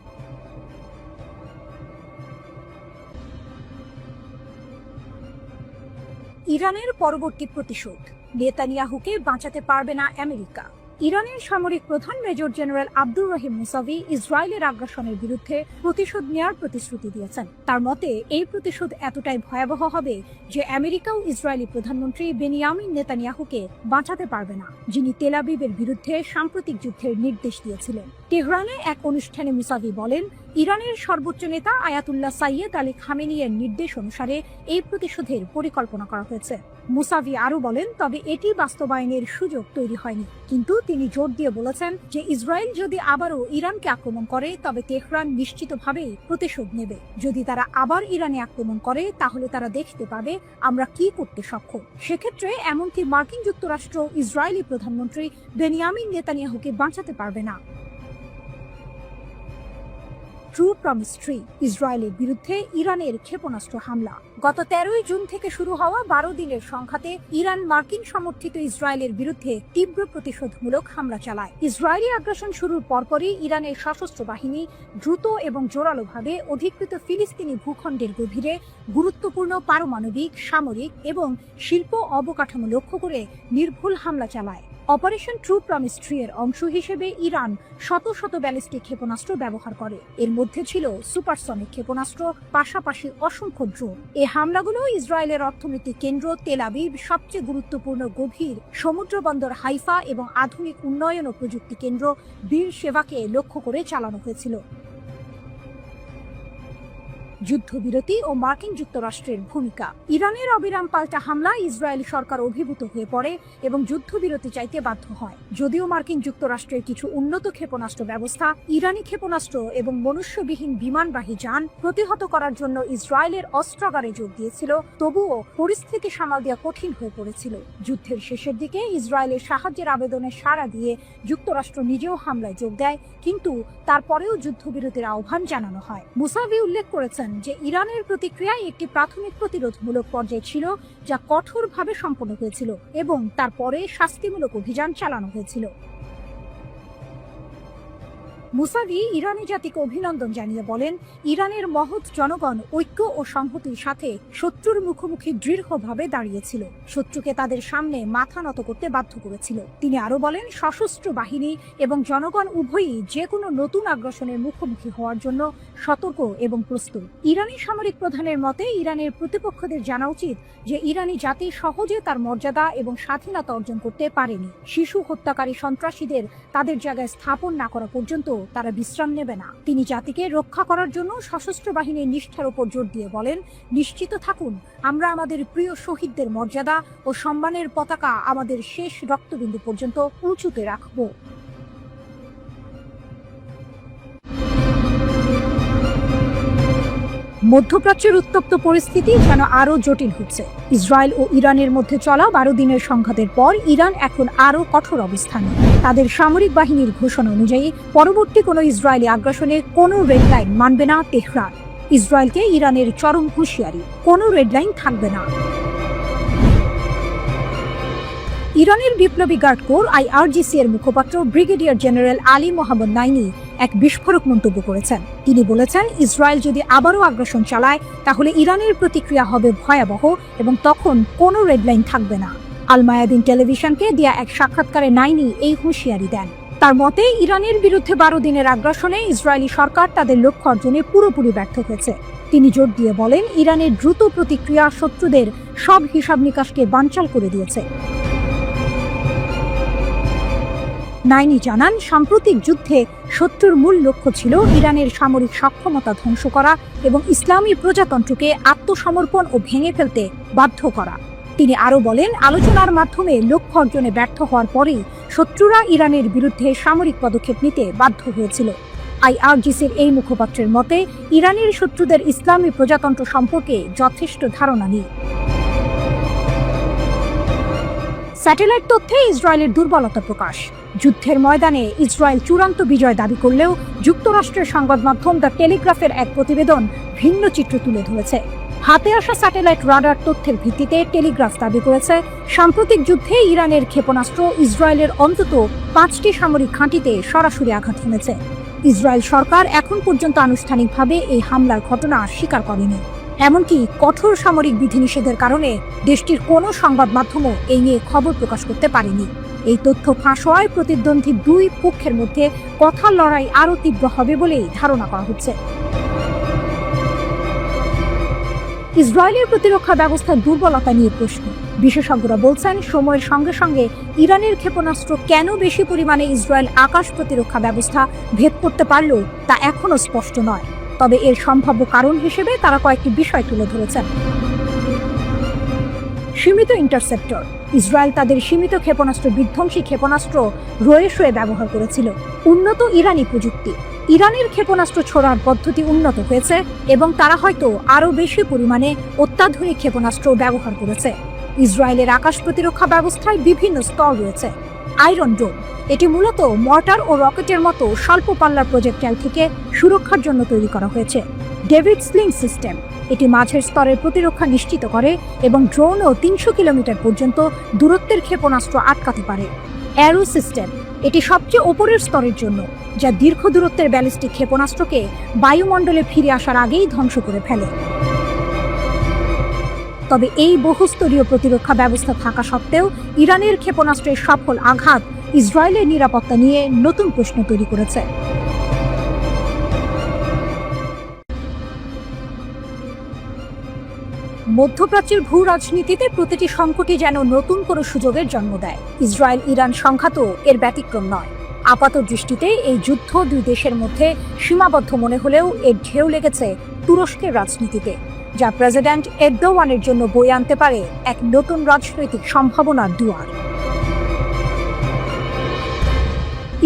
A: ইরানের পরবর্তী প্রতিশোধ, নেতানিয়াহুকে বাঁচাতে পারবে না আমেরিকা। ইরানের সামরিক প্রধান major general Abdur Rahim Musavi ইসরায়েলের আগ্রাসনের বিরুদ্ধে প্রতিশোধ নেওয়ার প্রতিশ্রুতি দিয়েছেন। তার মতে, এই প্রতিশোধ এতটাই ভয়াবহ হবে যে আমেরিকা ও ইসরায়েলি প্রধানমন্ত্রী বেনিয়ামিন নেতানিয়াহুকে বাঁচাতে পারবে না, যিনি তেল আবিবের বিরুদ্ধে সাম্প্রতিক যুদ্ধের নির্দেশ দিয়েছিলেন। তেহরানে এক অনুষ্ঠানে মুসাভি বলেন, ইরানের সর্বোচ্চ নেতা আয়াতুল্লাহ সাইয়েদ আলী খামেনির নির্দেশ অনুসারে এই প্রতিশোধের পরিকল্পনা করা হয়েছে। মুসাভি আরো বলেন, তবে এটি বাস্তবায়নের সুযোগ তৈরি হয়নি। কিন্তু তিনি জোর দিয়ে বলেছেন যে ইসরায়েল যদি আবারও ইরানকে আক্রমণ করে তবে তেহরান নিশ্চিতভাবেই প্রতিশোধ নেবে। যদি তারা আবার ইরানে আক্রমণ করে তাহলে তারা দেখতে পাবে আমরা কি করতে সক্ষম। সেক্ষেত্রে এমনকি মার্কিন যুক্তরাষ্ট্র ইসরায়েলি প্রধানমন্ত্রী বেনিয়ামিন নেতানিয়াহুকে বাঁচাতে পারবে না। ট্রু প্রমিস ট্রি, ইসরায়েলের বিরুদ্ধে ইরানের ক্ষেপণাস্ত্র হামলা। গত 13 জুন থেকে শুরু হওয়া 12 দিনের সংঘাতে ইরান মার্কিন সমর্থিত ইসরায়েলের বিরুদ্ধে তীব্র প্রতিশোধমূলক হামলা চালায়। ইসরায়েলি আগ্রাসন শুরুর পরপরই ইরানের সশস্ত্র বাহিনী দ্রুত এবং জোরালোভাবে অধিকৃত ফিলিস্তিনি ভূখণ্ডের গভীরে গুরুত্বপূর্ণ পারমাণবিক, সামরিক এবং শিল্প অবকাঠামো লক্ষ্য করে নির্ভুল হামলা চালায়। অপারেশন ট্রু প্রমিস ট্রি এর অংশ হিসেবে ইরান শত শত ব্যালিস্টিক ক্ষেপণাস্ত্র ব্যবহার করে। এর মধ্যে ছিল সুপারসনিক ক্ষেপণাস্ত্র, পাশাপাশি অসংখ্য ড্রোন। এই হামলাগুলো ইসরায়েলের অর্থনৈতিক কেন্দ্র তেল আবিব, সবচেয়ে গুরুত্বপূর্ণ গভীর সমুদ্র বন্দর হাইফা এবং আধুনিক উন্নয়ন ও প্রযুক্তি কেন্দ্র বীর সেবাকে লক্ষ্য করে চালানো হয়েছিল। যুদ্ধবিরতি ও মার্কিন যুক্তরাষ্ট্রের ভূমিকা। ইরানের অবিরাম পাল্টা হামলা ইসরায়েল সরকার অভিভূত হয়ে পড়ে এবং যুদ্ধবিরতি চাইতে বাধ্য হয়। যদিও মার্কিন যুক্তরাষ্ট্রের কিছু উন্নত ক্ষেপণাস্ত্র ব্যবস্থা, ইরানি ক্ষেপণাস্ত্র এবং মনুষ্যবিহীন বিমানবাহী যান প্রতিহত করার জন্য ইসরায়েলের অস্ত্রাগারে যোগ দিয়েছিল, তবুও পরিস্থিতি সামাল দেওয়া কঠিন হয়ে পড়েছিল। যুদ্ধের শেষের দিকে ইসরায়েলের সাহায্যের আবেদনে সাড়া দিয়ে যুক্তরাষ্ট্র নিজেও হামলায় যোগ দেয়, কিন্তু তারপরেও যুদ্ধবিরতির আহ্বান জানানো হয়। মুসাভি উল্লেখ করেছেন যে ইরানের প্রতিক্রিয়ায় একটি প্রাথমিক প্রতিরোধমূলক পর্যায় ছিল যা কঠোরভাবে সম্পন্ন হয়েছিল এবং তারপরে শাস্তিমূলক অভিযান চালানো হয়েছিল। মুসাভি ইরানি জাতিকে অভিনন্দন জানিয়ে বলেন, ইরানের মহৎ জনগণ ঐক্য ও সংহতির সাথে শত্রুর মুখোমুখি দৃঢ়ভাবে দাঁড়িয়েছিল, শত্রুকে তাদের সামনে মাথা নত করতে বাধ্য করেছিল। তিনি আরো বলেন, সশস্ত্র বাহিনী এবং জনগণ উভয়ই যে কোনো নতুন আগ্রাসনের মুখোমুখি হওয়ার জন্য সতর্ক এবং প্রস্তুত। ইরানি সামরিক প্রধানের মতে, ইরানের প্রতিপক্ষদের জানা উচিত যে ইরানি জাতি সহজে তার মর্যাদা এবং স্বাধীনতা অর্জন করতে পারেনি। শিশু হত্যাকারী সন্ত্রাসীদের তাদের জায়গায় স্থাপন না করা পর্যন্ত তারা বিশ্রাম নেবে না। তিনি জাতিকে রক্ষা করার জন্য সশস্ত্র বাহিনীর নিষ্ঠার উপর জোর দিয়ে বলেন, নিশ্চিত থাকুন, আমরা আমাদের প্রিয় শহীদদের মর্যাদা ও সম্মানের পতাকা আমাদের শেষ রক্তবিন্দু পর্যন্ত উঁচুতে রাখব। মধ্যপ্রাচ্যের উত্তপ্ত পরিস্থিতি যেন আরো জটিল হচ্ছে। ইসরায়েল ও ইরানের মধ্যে চলা 12 দিনের সংঘাতের পর ইরান এখন আরো কঠোর অবস্থানে। তাদের সামরিক বাহিনীর ঘোষণা অনুযায়ী পরবর্তী কোনো ইসরায়েলি আগ্রাসনে কোনো রেড লাইন মানবে না তেহরান। ইসরায়েলকে ইরানের চরম হুঁশিয়ারি, কোনো রেড লাইন থাকবে না। ইরানের বিপ্লবী গার্ড কোর IRGC এর মুখপাত্র ব্রিগেডিয়ার জেনারেল আলী মোহাম্মদ নাইনি এক বিস্ফোরক মন্তব্য করেছেন। তিনি বলেছেন, ইসরায়েল যদি আবারও আগ্রাসন চালায় তাহলে ইরানের প্রতিক্রিয়া হবে ভয়াবহ এবং তখন কোনো রেড লাইন থাকবে না। আল মায়াদিন টেলিভিশনকে দেয়া এক সাক্ষাৎকারে নাইনি এই হুঁশিয়ারি দেন। তার মতে, ইরানের বিরুদ্ধে 12 দিনের আগ্রাসনে ইসরায়েলি সরকার তাদের লক্ষ্য অর্জনে পুরোপুরি ব্যর্থ হয়েছে। তিনি জোর দিয়ে বলেন, ইরানের দ্রুত প্রতিক্রিয়া শত্রুদের সব হিসাব নিকাশকে বানচাল করে দিয়েছে। নাইনি জানান, সাম্প্রতিক যুদ্ধে শত্রুর মূল লক্ষ্য ছিল ইরানের সামরিক সক্ষমতা ধ্বংস করা এবং ইসলামী প্রজাতন্ত্রকে আত্মসমর্পণ ও ভেঙে ফেলতে বাধ্য করা। তিনি আরো বলেন, আলোচনার মাধ্যমে লক্ষ্য অর্জনে ব্যর্থ হওয়ার পরেই শত্রুরা ইরানের বিরুদ্ধে সামরিক পদক্ষেপ নিতে বাধ্য হয়েছিল। IRGCর এই মুখপাত্রের মতে, ইরানের শত্রুদের ইসলামী প্রজাতন্ত্র সম্পর্কে যথেষ্ট ধারণা নেই। স্যাটেলাইট তথ্যে ইসরায়েলের দুর্বলতা প্রকাশ। যুদ্ধের ময়দানে ইসরায়েল চূড়ান্ত বিজয় দাবি করলেও যুক্তরাষ্ট্রের সংবাদ মাধ্যম দ্য টেলিগ্রাফের এক প্রতিবেদন ভিন্ন চিত্র তুলে ধরেছে। হাতে আসা স্যাটেলাইট রাডার তথ্যের ভিত্তিতে টেলিগ্রাফ দাবি করেছে, সাম্প্রতিক যুদ্ধে ইরানের ক্ষেপণাস্ত্র ইসরায়েলের অন্তত 5টি সামরিক ঘাঁটিতে সরাসরি আঘাত হেনেছে। ইসরায়েল সরকার এখন পর্যন্ত আনুষ্ঠানিকভাবে এই হামলার ঘটনা স্বীকার করেনি। এমনকি কঠোর সামরিক বিধিনিষেধের কারণে দেশটির কোনো সংবাদ মাধ্যমও এই নিয়ে খবর প্রকাশ করতে পারেনি। এই তথ্য ফাঁস হওয়ায় প্রতিদ্বন্দ্বী দুই পক্ষের মধ্যে কথার লড়াই আরও তীব্র হবে বলেই ধারণা করা হচ্ছে। ইসরায়েলের প্রতিরক্ষা ব্যবস্থার দুর্বলতা নিয়ে প্রশ্ন। বিশেষজ্ঞরা বলছেন, সময়ের সঙ্গে সঙ্গে ইরানের ক্ষেপণাস্ত্র কেন বেশি পরিমাণে ইসরায়েল আকাশ প্রতিরক্ষা ব্যবস্থা ভেদ করতে পারল তা এখনও স্পষ্ট নয়। তবে এর সম্ভাব্য কারণ হিসেবে তারা কয়েকটি বিষয় তুলে ধরেছেন। সীমিত ইন্টারসেপ্টর। ইসরায়েল তাদের সীমিত ক্ষেপণাস্ত্র বিধ্বংসী ক্ষেপণাস্ত্র রয়ে ব্যবহার করেছিল। উন্নত ইরানি প্রযুক্তি। ইরানের ক্ষেপণাস্ত্র ছোড়ার পদ্ধতি উন্নত হয়েছে এবং তারা হয়তো আরও বেশি পরিমাণে অত্যাধুনিক ক্ষেপণাস্ত্র ব্যবহার করেছে। ইসরায়েলের আকাশ প্রতিরক্ষা ব্যবস্থায় বিভিন্ন স্তর রয়েছে। আয়রন ডোম, এটি মূলত মর্টার ও রকেটের মতো স্বল্প পাল্লার প্রজেক্টাইল থেকে সুরক্ষার জন্য তৈরি করা হয়েছে। ডেভিড স্লিং সিস্টেম, এটি মাঝের স্তরের প্রতিরক্ষা নিশ্চিত করে এবং ড্রোনও 300 কিলোমিটার পর্যন্ত দূরত্বের ক্ষেপণাস্ত্র আটকাতে পারে। অ্যারো সিস্টেম, এটি সবচেয়ে ওপরের স্তরের জন্য, যা দীর্ঘ দূরত্বের ব্যালিস্টিক ক্ষেপণাস্ত্রকে বায়ুমণ্ডলে ফিরে আসার আগেই ধ্বংস করে ফেলে। তবে এই বহুস্তরীয় প্রতিরক্ষা ব্যবস্থা থাকা সত্ত্বেও ইরানের ক্ষেপণাস্ত্রের সফল আঘাত ইসরায়েলের নিরাপত্তা নিয়ে নতুন প্রশ্ন তৈরি করেছে। মধ্যপ্রাচ্যের ভূ রাজনীতিতে প্রতিটি সংকটই যেন নতুন কোনো সুযোগের জন্ম দেয়। ইসরায়েল ইরান সংঘাতও এর ব্যতিক্রম নয়। আপাত দৃষ্টিতে এই যুদ্ধ দুই দেশের মধ্যে সীমাবদ্ধ মনে হলেও এর ঢেউ লেগেছে তুরস্কের রাজনীতিতে, যা প্রেসিডেন্ট এরদোয়ানের জন্য বয়ে আনতে পারে এক নতুন রাজনৈতিক সম্ভাবনার দুয়ার।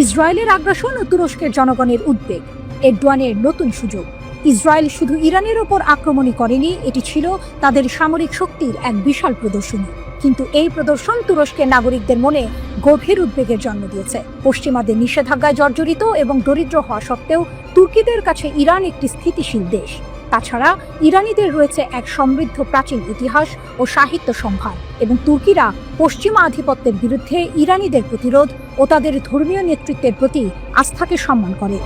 A: ইসরায়েলের আগ্রাসন ও তুরস্কের জনগণের উদ্বেগ, এরদোয়ানের নতুন সুযোগ। ইসরায়েল শুধু ইরানের ওপর আক্রমণই করেনি, এটি ছিল তাদের সামরিক শক্তির এক বিশাল প্রদর্শনী। কিন্তু এই প্রদর্শন তুরস্কের নাগরিকদের মনে গভীর উদ্বেগের জন্ম দিয়েছে। পশ্চিমাদের নিষেধাজ্ঞায় জর্জরিত এবং দরিদ্র হওয়া সত্ত্বেও তুর্কিদের কাছে ইরান একটি স্থিতিশীল দেশ। তাছাড়া ইরানিদের রয়েছে এক সমৃদ্ধ প্রাচীন ইতিহাস ও সাহিত্য সম্ভার, এবং তুর্কিরা পশ্চিমা আধিপত্যের বিরুদ্ধে ইরানিদের প্রতিরোধ ও তাদের ধর্মীয় নেতৃত্বের প্রতি আস্থাকে সম্মান করে।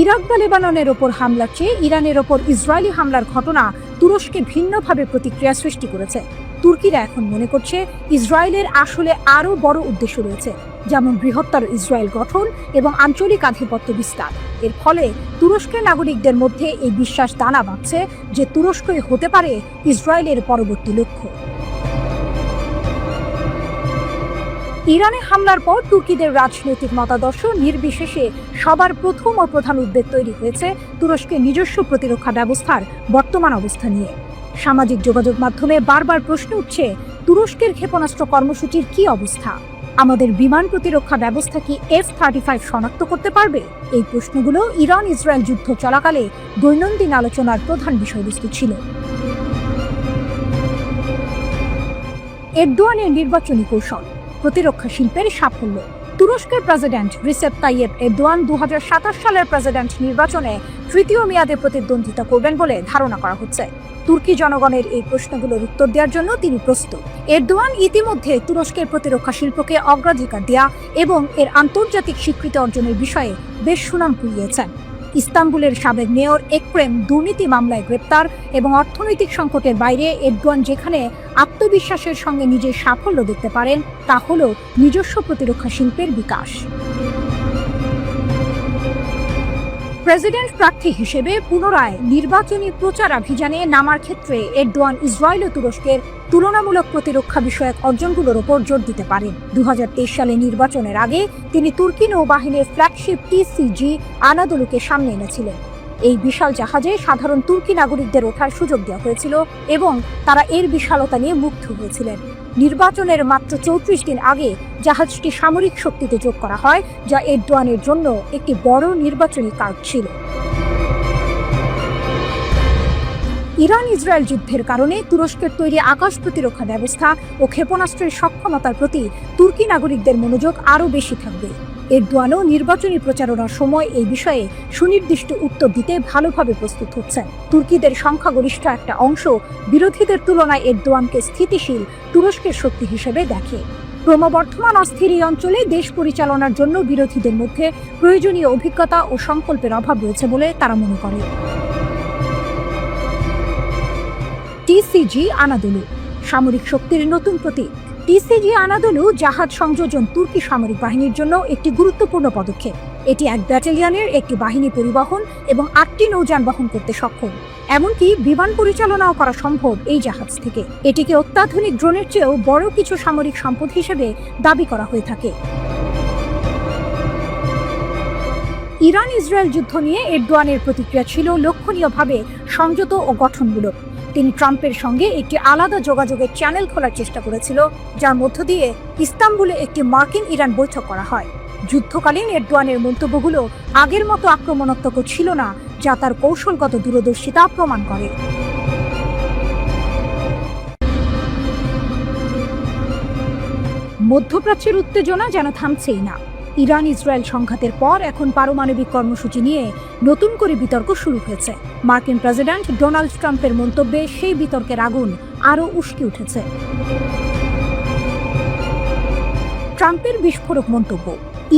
A: ইরাক বা লেবাননের ওপর হামলার চেয়ে ইরানের ওপর ইসরায়েলি হামলার ঘটনা তুরস্কে ভিন্নভাবে প্রতিক্রিয়া সৃষ্টি করেছে। তুর্কিরা এখন মনে করছে ইসরায়েলের আসলে আরও বড় উদ্দেশ্য রয়েছে, যেমন বৃহত্তর ইসরায়েল গঠন এবং আঞ্চলিক আধিপত্য বিস্তার। এর ফলে তুরস্কের নাগরিকদের মধ্যে এই বিশ্বাস দানা বাঁধছে যে তুরস্কই হতে পারে ইসরায়েলের পরবর্তী লক্ষ্য। ইরানে হামলার পর তুর্কিদের রাজনৈতিক মতাদর্শ নির্বিশেষে সবার প্রথম ও প্রধান উদ্বেগ তৈরি হয়েছে তুরস্কের নিজস্ব প্রতিরক্ষা ব্যবস্থার বর্তমান অবস্থা নিয়ে। সামাজিক যোগাযোগ মাধ্যমে বারবার প্রশ্ন উঠছে, তুরস্কের ক্ষেপণাস্ত্র কর্মসূচির কি অবস্থা? আমাদের বিমান প্রতিরক্ষা ব্যবস্থা কি F-35 শনাক্ত করতে পারবে? এই প্রশ্নগুলো ইরান ইসরায়েল যুদ্ধ চলাকালে দৈনন্দিন আলোচনার প্রধান বিষয়বস্তু ছিল। এরদোয়ানের নির্বাচনী কৌশল, প্রতিরক্ষা শিল্পের সাফল্য। তুরস্কের প্রেসিডেন্ট রিসেপ তাইয়েপ এরদোয়ান 2027 সালের প্রেসিডেন্ট নির্বাচনে তৃতীয় মেয়াদে প্রতিদ্বন্দ্বিতা করবেন বলে ধারণা করা হচ্ছে। তুর্কি জনগণের এই প্রশ্নগুলোর উত্তর দেওয়ার জন্য তিনি প্রস্তুত। এরদোয়ান ইতিমধ্যে তুরস্কের প্রতিরক্ষা শিল্পকে অগ্রাধিকার দেয়া এবং এর আন্তর্জাতিক স্বীকৃতি অর্জনের বিষয়ে বেশ সুনাম কুড়িয়েছেন। ইস্তাম্বুলের সাবেক মেয়র এক্রেম দুর্নীতি মামলায় গ্রেপ্তার এবং অর্থনৈতিক সংকটের বাইরে এরদোয়ান যেখানে আত্মবিশ্বাসের সঙ্গে নিজের সাফল্য দেখতে পারেন তা হল নিজস্ব প্রতিরক্ষা শিল্পের বিকাশ। প্রেসিডেন্ট প্রার্থী হিসেবে পুনরায় নির্বাচনী প্রচারাভিযানে নামার ক্ষেত্রে এরদোয়ান ইসরায়েল ও তুরস্কের তুলনামূলক প্রতিরক্ষা বিষয়ক অর্জনগুলোর ওপর জোর দিতে পারেন। 2023 সালে নির্বাচনের আগে তিনি তুর্কি নৌবাহিনীর ফ্ল্যাগশিপ TCG আনাদোলুকে সামনে এনেছিলেন। এই বিশাল জাহাজে সাধারণ তুর্কি নাগরিকদের ওঠার সুযোগ দেওয়া হয়েছিল এবং তারা এর বিশালতা নিয়ে মুগ্ধ হয়েছিলেন। নির্বাচনের মাত্র 34 দিন আগে জাহাজটি সামরিক শক্তিতে যোগ করা হয়, যা এরদোয়ানের জন্য একটি বড় নির্বাচনী কার্ড ছিল। ইরান ইসরায়েল যুদ্ধের কারণে তুরস্কের তৈরি আকাশ প্রতিরক্ষা ব্যবস্থা ও ক্ষেপণাস্ত্রের সক্ষমতার প্রতি তুর্কি নাগরিকদের মনোযোগ আরও বেশি থাকবে। এরদোয়ানও নির্বাচনী প্রচারণার সময় এই বিষয়ে সুনির্দিষ্ট উত্তর দিতে ভালোভাবে প্রস্তুত হচ্ছেন। তুর্কিদের সংখ্যাগরিষ্ঠ একটা অংশ বিরোধীদের তুলনায় এরদোয়ানকে স্থিতিশীল তুরস্কের শক্তি হিসেবে দেখে। ক্রমবর্ধমান অস্থির এই অঞ্চলে দেশ পরিচালনার জন্য বিরোধীদের মধ্যে প্রয়োজনীয় অভিজ্ঞতা ও সংকল্পের অভাব রয়েছে বলে তারা মনে করে। TCG আনাদোলু, সামরিক শক্তির নতুন প্রতীক। TCG আনাদোলু জাহাজ সংযোজন তুর্কি সামরিক বাহিনীর জন্য একটি গুরুত্বপূর্ণ পদক্ষেপ। এটি এক ব্যাটালিয়নের একটি বাহিনী পরিবহন এবং 8টি নৌযান বহন করতে সক্ষম। এমনকি বিমান পরিচালনাও করা সম্ভব এই জাহাজ থেকে। এটিকে অত্যাধুনিক ড্রোনের চেয়েও বড় কিছু সামরিক সম্পদ হিসেবে দাবি করা হয়ে থাকে। ইরান ইসরায়েল যুদ্ধ নিয়ে এরদোয়ানের প্রতিক্রিয়া ছিল লক্ষণীয়ভাবে সংযত ও গঠনমূলক। তিনি ট্রাম্পের সঙ্গে একটি আলাদা যোগাযোগের চ্যানেল খোলার চেষ্টা করেছিল, যার মধ্য দিয়ে ইস্তাম্বুলে একটি মার্কিন ইরান বৈঠক করা হয়। যুদ্ধকালীন এরদোয়ানের মন্তব্যগুলো আগের মতো আক্রমণাত্মক ছিল না, যা তার কৌশলগত দূরদর্শিতা প্রমাণ করে। মধ্যপ্রাচ্যের উত্তেজনা যেন থামছেই না। ইরান ইসরায়েল সংঘাতের পর এখন পারমাণবিক কর্মসূচি নিয়ে নতুন করে বিতর্ক শুরু হয়েছে। মার্কিন প্রেসিডেন্ট ডোনাল্ড ট্রাম্পের মন্তব্যে সেই বিতর্কের আগুন আরও উস্কে উঠেছে। ট্রাম্পের বিস্ফোরক মন্তব্য,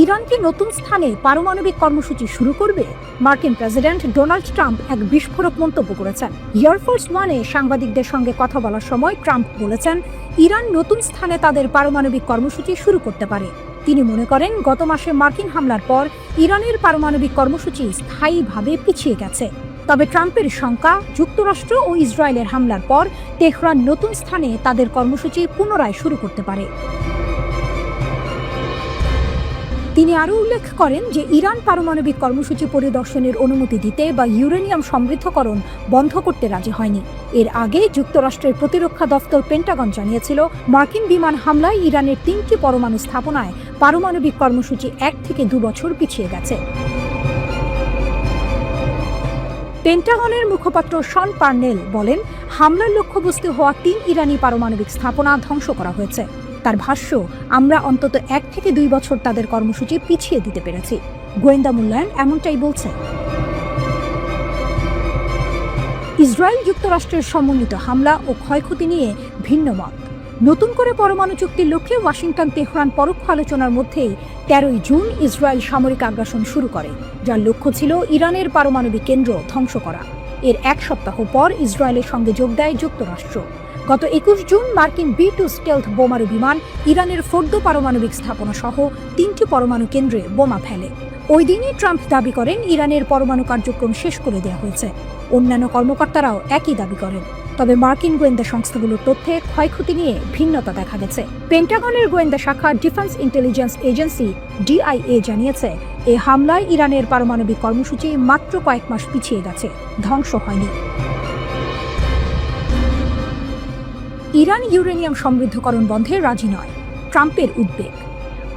A: ইরান কি নতুন স্থানে পারমাণবিক কর্মসূচি শুরু করবে? মার্কিন প্রেসিডেন্ট ডোনাল্ড ট্রাম্প এক বিস্ফোরক মন্তব্য করেছেন। এয়ারফোর্স ওয়ানে সাংবাদিকদের সঙ্গে কথা বলার সময় ট্রাম্প বলেছেন, ইরান নতুন স্থানে তাদের পারমাণবিক কর্মসূচি শুরু করতে পারে। তিনি মনে করেন, গত মাসে মার্কিন হামলার পর ইরানের পারমাণবিক কর্মসূচি স্থায়ীভাবে পিছিয়ে গেছে। তবে ট্রাম্পের শঙ্কা, যুক্তরাষ্ট্র ও ইসরায়েলের হামলার পর তেহরান নতুন স্থানে তাদের কর্মসূচি পুনরায় শুরু করতে পারে। তিনি আরও উল্লেখ করেন যে ইরান পারমাণবিক কর্মসূচি পরিদর্শনের অনুমতি দিতে বা ইউরেনিয়াম সমৃদ্ধকরণ বন্ধ করতে রাজি হয়নি। এর আগে যুক্তরাষ্ট্রের প্রতিরক্ষা দফতর পেন্টাগন জানিয়েছিল, মার্কিন বিমান হামলায় ইরানের 3টি পরমাণু স্থাপনায় পারমাণবিক কর্মসূচি 1 থেকে 2 বছর পিছিয়ে গেছে। পেন্টাগনের মুখপাত্র শন পার্নেল বলেন, হামলার লক্ষ্যবস্তু হওয়া 3 ইরানি পারমাণবিক স্থাপনা ধ্বংস করা হয়েছে। তার ভাষ্য, আমরা অন্তত 1 থেকে 2 বছর তাদের কর্মসূচি পিছিয়ে দিতে পেরেছি। গোয়েন্দা মূল্যায়ন এমনটাই বলছে। ইসরায়েল যুক্তরাষ্ট্রের সমন্বিত হামলা ও ক্ষয়ক্ষতি নিয়ে ভিন্ন মত। নতুন করে পরমাণু চুক্তির লক্ষ্যে ওয়াশিংটন তেহরান পরোক্ষ আলোচনার মধ্যেই 13 জুন ইসরায়েল সামরিক আগ্রাসন শুরু করে, যার লক্ষ্য ছিল ইরানের পারমাণবিক কেন্দ্র ধ্বংস করা। এর এক সপ্তাহ পর ইসরায়েলের সঙ্গে যোগ দেয় যুক্তরাষ্ট্র। গত 21 জুন মার্কিন B-2 স্টেলথ বোমারু বিমান ইরানের ফোর্দো পারমাণবিক স্থাপনা সহ 3টি পরমাণু কেন্দ্রে বোমা ফেলে। ওই দিনই ট্রাম্প দাবি করেন ইরানের পরমাণু কার্যক্রম শেষ করে দেওয়া হয়েছে। অন্যান্য কর্মকর্তারাও একই দাবি করেন। তবে মার্কিন গোয়েন্দা সংস্থাগুলোর তথ্যে ক্ষয়ক্ষতি নিয়ে ভিন্নতা দেখা গেছে। পেন্টাগনের গোয়েন্দা শাখা ডিফেন্স ইন্টেলিজেন্স এজেন্সি DIA জানিয়েছে, এই হামলায় ইরানের পারমাণবিক কর্মসূচি মাত্র কয়েক মাস পিছিয়ে গেছে, ধ্বংস হয়নি। ইরান ইউরেনিয়াম সমৃদ্ধকরণ বন্ধে রাজি নয়, ট্রাম্পের উদ্বেগ।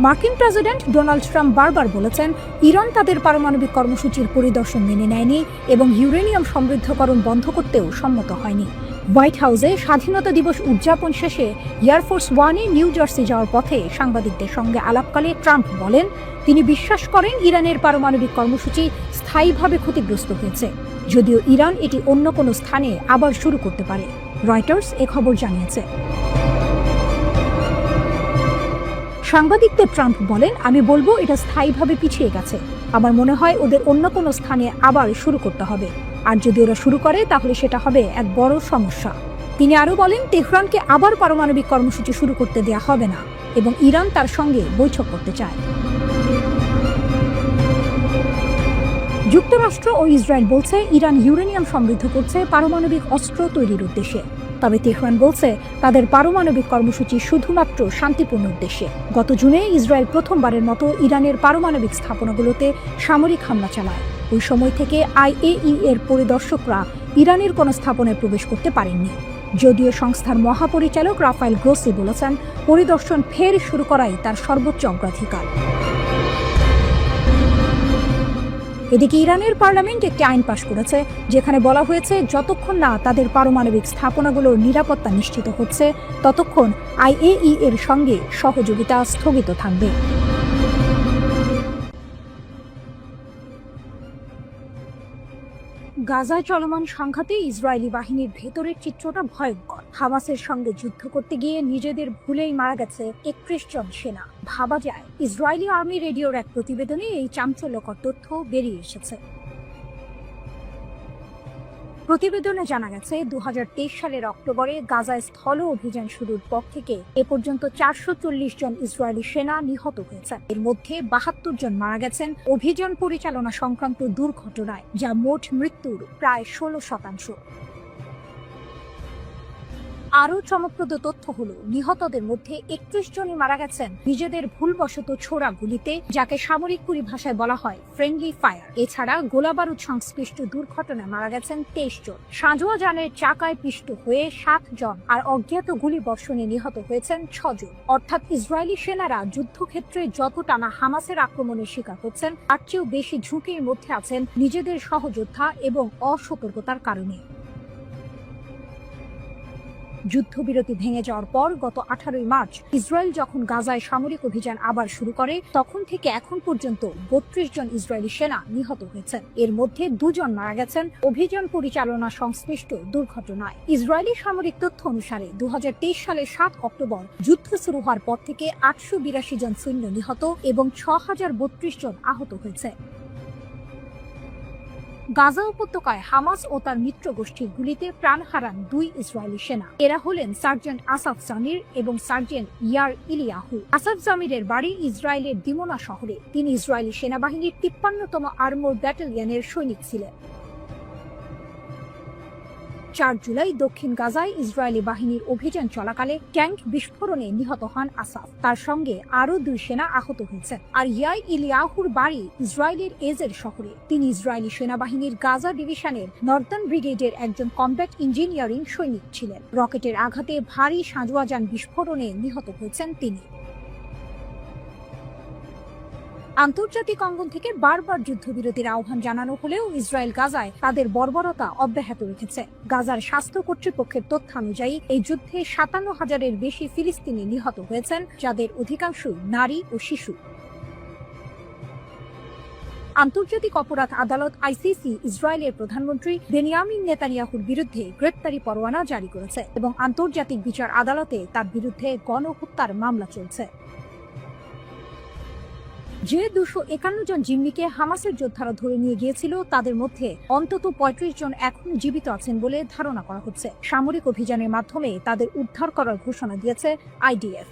A: মার্কিন প্রেসিডেন্ট ডোনাল্ড ট্রাম্প বারবার বলেছেন ইরান তাদের পারমাণবিক কর্মসূচির পরিদর্শন মেনে নেয়নি এবং ইউরেনিয়াম সমৃদ্ধকরণ বন্ধ করতেও সম্মত হয়নি। হোয়াইট হাউসে স্বাধীনতা দিবস উদযাপন শেষে এয়ারফোর্স ওয়ানে নিউ জার্সি যাওয়ার পথে সাংবাদিকদের সঙ্গে আলাপকালে ট্রাম্প বলেন তিনি বিশ্বাস করেন ইরানের পারমাণবিক কর্মসূচি স্থায়ীভাবে ক্ষতিগ্রস্ত হয়েছে, যদিও ইরান এটি অন্য কোনো স্থানে আবার শুরু করতে পারে। রয়টার্স এ খবর জানিয়েছে। সাংবাদিকদের ট্রাম্প বলেন, আমি বলবো এটা স্থায়ীভাবে পিছিয়ে গেছে। আমার মনে হয় ওদের অন্য কোনো স্থানে আবার শুরু করতে হবে, আর যদি ওরা শুরু করে তাহলে সেটা হবে এক বড় সমস্যা। তিনি আরও বলেন তেহরানকে আবার পারমাণবিক কর্মসূচি শুরু করতে দেয়া হবে না এবং ইরান তার সঙ্গে বৈঠক করতে চায়। যুক্তরাষ্ট্র ও ইসরায়েল বলছে ইরান ইউরেনিয়াম সমৃদ্ধ করছে পারমাণবিক অস্ত্র তৈরির উদ্দেশ্যে। তবে তেহরান বলছে তাদের পারমাণবিক কর্মসূচি শুধুমাত্র শান্তিপূর্ণ উদ্দেশ্যে। গত জুনে ইসরায়েল প্রথমবারের মতো ইরানের পারমাণবিক স্থাপনাগুলোতে সামরিক হামলা চালায়। ওই সময় থেকে IAEA এর পরিদর্শকরা ইরানের কোনো স্থাপনায় প্রবেশ করতে পারেননি। যদিও সংস্থার মহাপরিচালক রাফায়েল গ্রোসি বলেছেন পরিদর্শন ফের শুরু করাই তার সর্বোচ্চ অগ্রাধিকার। এদিকে ইরানের পার্লামেন্ট একটি আইন পাশ করেছে যেখানে বলা হয়েছে যতক্ষণ না তাদের পারমাণবিক স্থাপনাগুলোর নিরাপত্তা নিশ্চিত হচ্ছে ততক্ষণ IAEA এর সঙ্গে সহযোগিতা স্থগিত থাকবে। গাজায় চলমান সংঘাতে ইসরায়েলি বাহিনীর ভেতরের চিত্রটা ভয়ঙ্কর। হামাসের সঙ্গে যুদ্ধ করতে গিয়ে নিজেদের ভুলেই মারা গেছে 31 জন সেনা। ভাবা যায় ইসরায়েলি আর্মি রেডিওর এক প্রতিবেদনে এই চাঞ্চল্যকর তথ্য বেরিয়ে এসেছে। প্রতিবেদনে জানা গেছে 2023 সালের অক্টোবরে গাজায় স্থল অভিযান শুরুর পর থেকে এ পর্যন্ত 440 জন ইসরায়েলি সেনা নিহত হয়েছেন। এর মধ্যে 72 জন মারা গেছেন অভিযান পরিচালনা সংক্রান্ত দুর্ঘটনায়, যা মোট মৃত্যুর প্রায় 16%। আরও চমকপ্রদ তথ্য হলো নিহতদের মধ্যে 31 জনই মারা গেছেন নিজেদের ভুলবশত ছোড়া গুলিতে, যাকে সামরিক পরিভাষায় বলা হয় ফ্রেন্ডলি ফায়ার। এছাড়া গোলাবারুদ সংশ্লিষ্ট দুর্ঘটনায় মারা গেছেন 23 জন। সাঁজোয়া যানের চাকায় পিষ্ট হয়ে 7 জন আর অজ্ঞাত গুলি বর্ষণে নিহত হয়েছেন 6 জন। অর্থাৎ ইসরায়েলি সেনারা যুদ্ধক্ষেত্রে যতটা না হামাসের আক্রমণের শিকার হচ্ছেন তার চেয়েও বেশি ঝুঁকির মধ্যে আছেন নিজেদের সহযোদ্ধা এবং অসতর্কতার কারণে। যুদ্ধবিরতি ভেঙে যাওয়ার পর গত 18 মার্চ ইসরায়েল যখন গাজায় সামরিক অভিযান আবার শুরু করে তখন থেকে এখন পর্যন্ত 32 জন ইসরায়েলি সেনা নিহত হয়েছেন। এর মধ্যে 2 জন মারা গেছেন অভিযান পরিচালনা সংশ্লিষ্ট দুর্ঘটনায়। ইসরায়েলি সামরিক তথ্য অনুসারে 2023 সালের 7 অক্টোবর যুদ্ধ শুরু হওয়ার পর থেকে 882 জন সৈন্য নিহত এবং 6032 জন আহত হয়েছে। গাজা উপত্যকায় হামাস ও তার মিত্র গোষ্ঠীর গুলিতে প্রাণ হারান 2 ইসরায়েলি সেনা। এরা হলেন সার্জেন্ট আসাফ জামির এবং সার্জেন্ট ইয়ার ইলিয়াহু। আসাফ জামিরের বাড়ি ইসরায়েলের দিমোনা শহরে। তিনি ইসরায়েলি সেনাবাহিনীর 53তম আর্মোর ব্যাটালিয়নের সৈনিক ছিলেন। 4 জুলাই দক্ষিণ গাজায় ইসরায়েলি বাহিনীর অভিযান চলাকালে ট্যাঙ্ক বিস্ফোরণে নিহত হন আসাফ। তার সঙ্গে আরও 2 সেনা আহত হয়েছেন। আর ইয়াই ইলিয়াহুর বাড়ি ইসরায়েলের এজের শহরে। তিনি ইসরায়েলি সেনাবাহিনীর গাজা ডিভিশনের নর্দার্ন ব্রিগেডের একজন কমব্যাট ইঞ্জিনিয়ারিং সৈনিক ছিলেন। রকেটের আঘাতে ভারী সাঁজোয়া যান বিস্ফোরণে নিহত হয়েছেন তিনি। আন্তর্জাতিক অঙ্গন থেকে বারবার যুদ্ধবিরতির আহ্বান জানানো হলেও ইসরায়েল গাজায় তাদের বর্বরতা অব্যাহত রেখেছে। গাজার স্বাস্থ্য কর্তৃপক্ষের তথ্যানুযায়ী এই যুদ্ধে 57,000-এর বেশি ফিলিস্তিনি নিহত হয়েছেন, যাদের অধিকাংশই নারী ও শিশু। আন্তর্জাতিক অপরাধ আদালত আইসিসি ইসরায়েলের প্রধানমন্ত্রী বেনিয়ামিন নেতানিয়াহুর বিরুদ্ধে গ্রেপ্তারি পরোয়ানা জারি করেছে এবং আন্তর্জাতিক বিচার আদালতে তার বিরুদ্ধে গণহত্যার মামলা চলছে। যে 251 জন জিম্মিকে হামাসের যোদ্ধারা ধরে নিয়ে গিয়েছিল তাদের মধ্যে অন্তত 35 জন এখনো জীবিত আছেন বলে ধারণা করা হচ্ছে। সামরিক অভিযানের মাধ্যমে তাদের উদ্ধার করার ঘোষণা দিয়েছে আইডিএফ।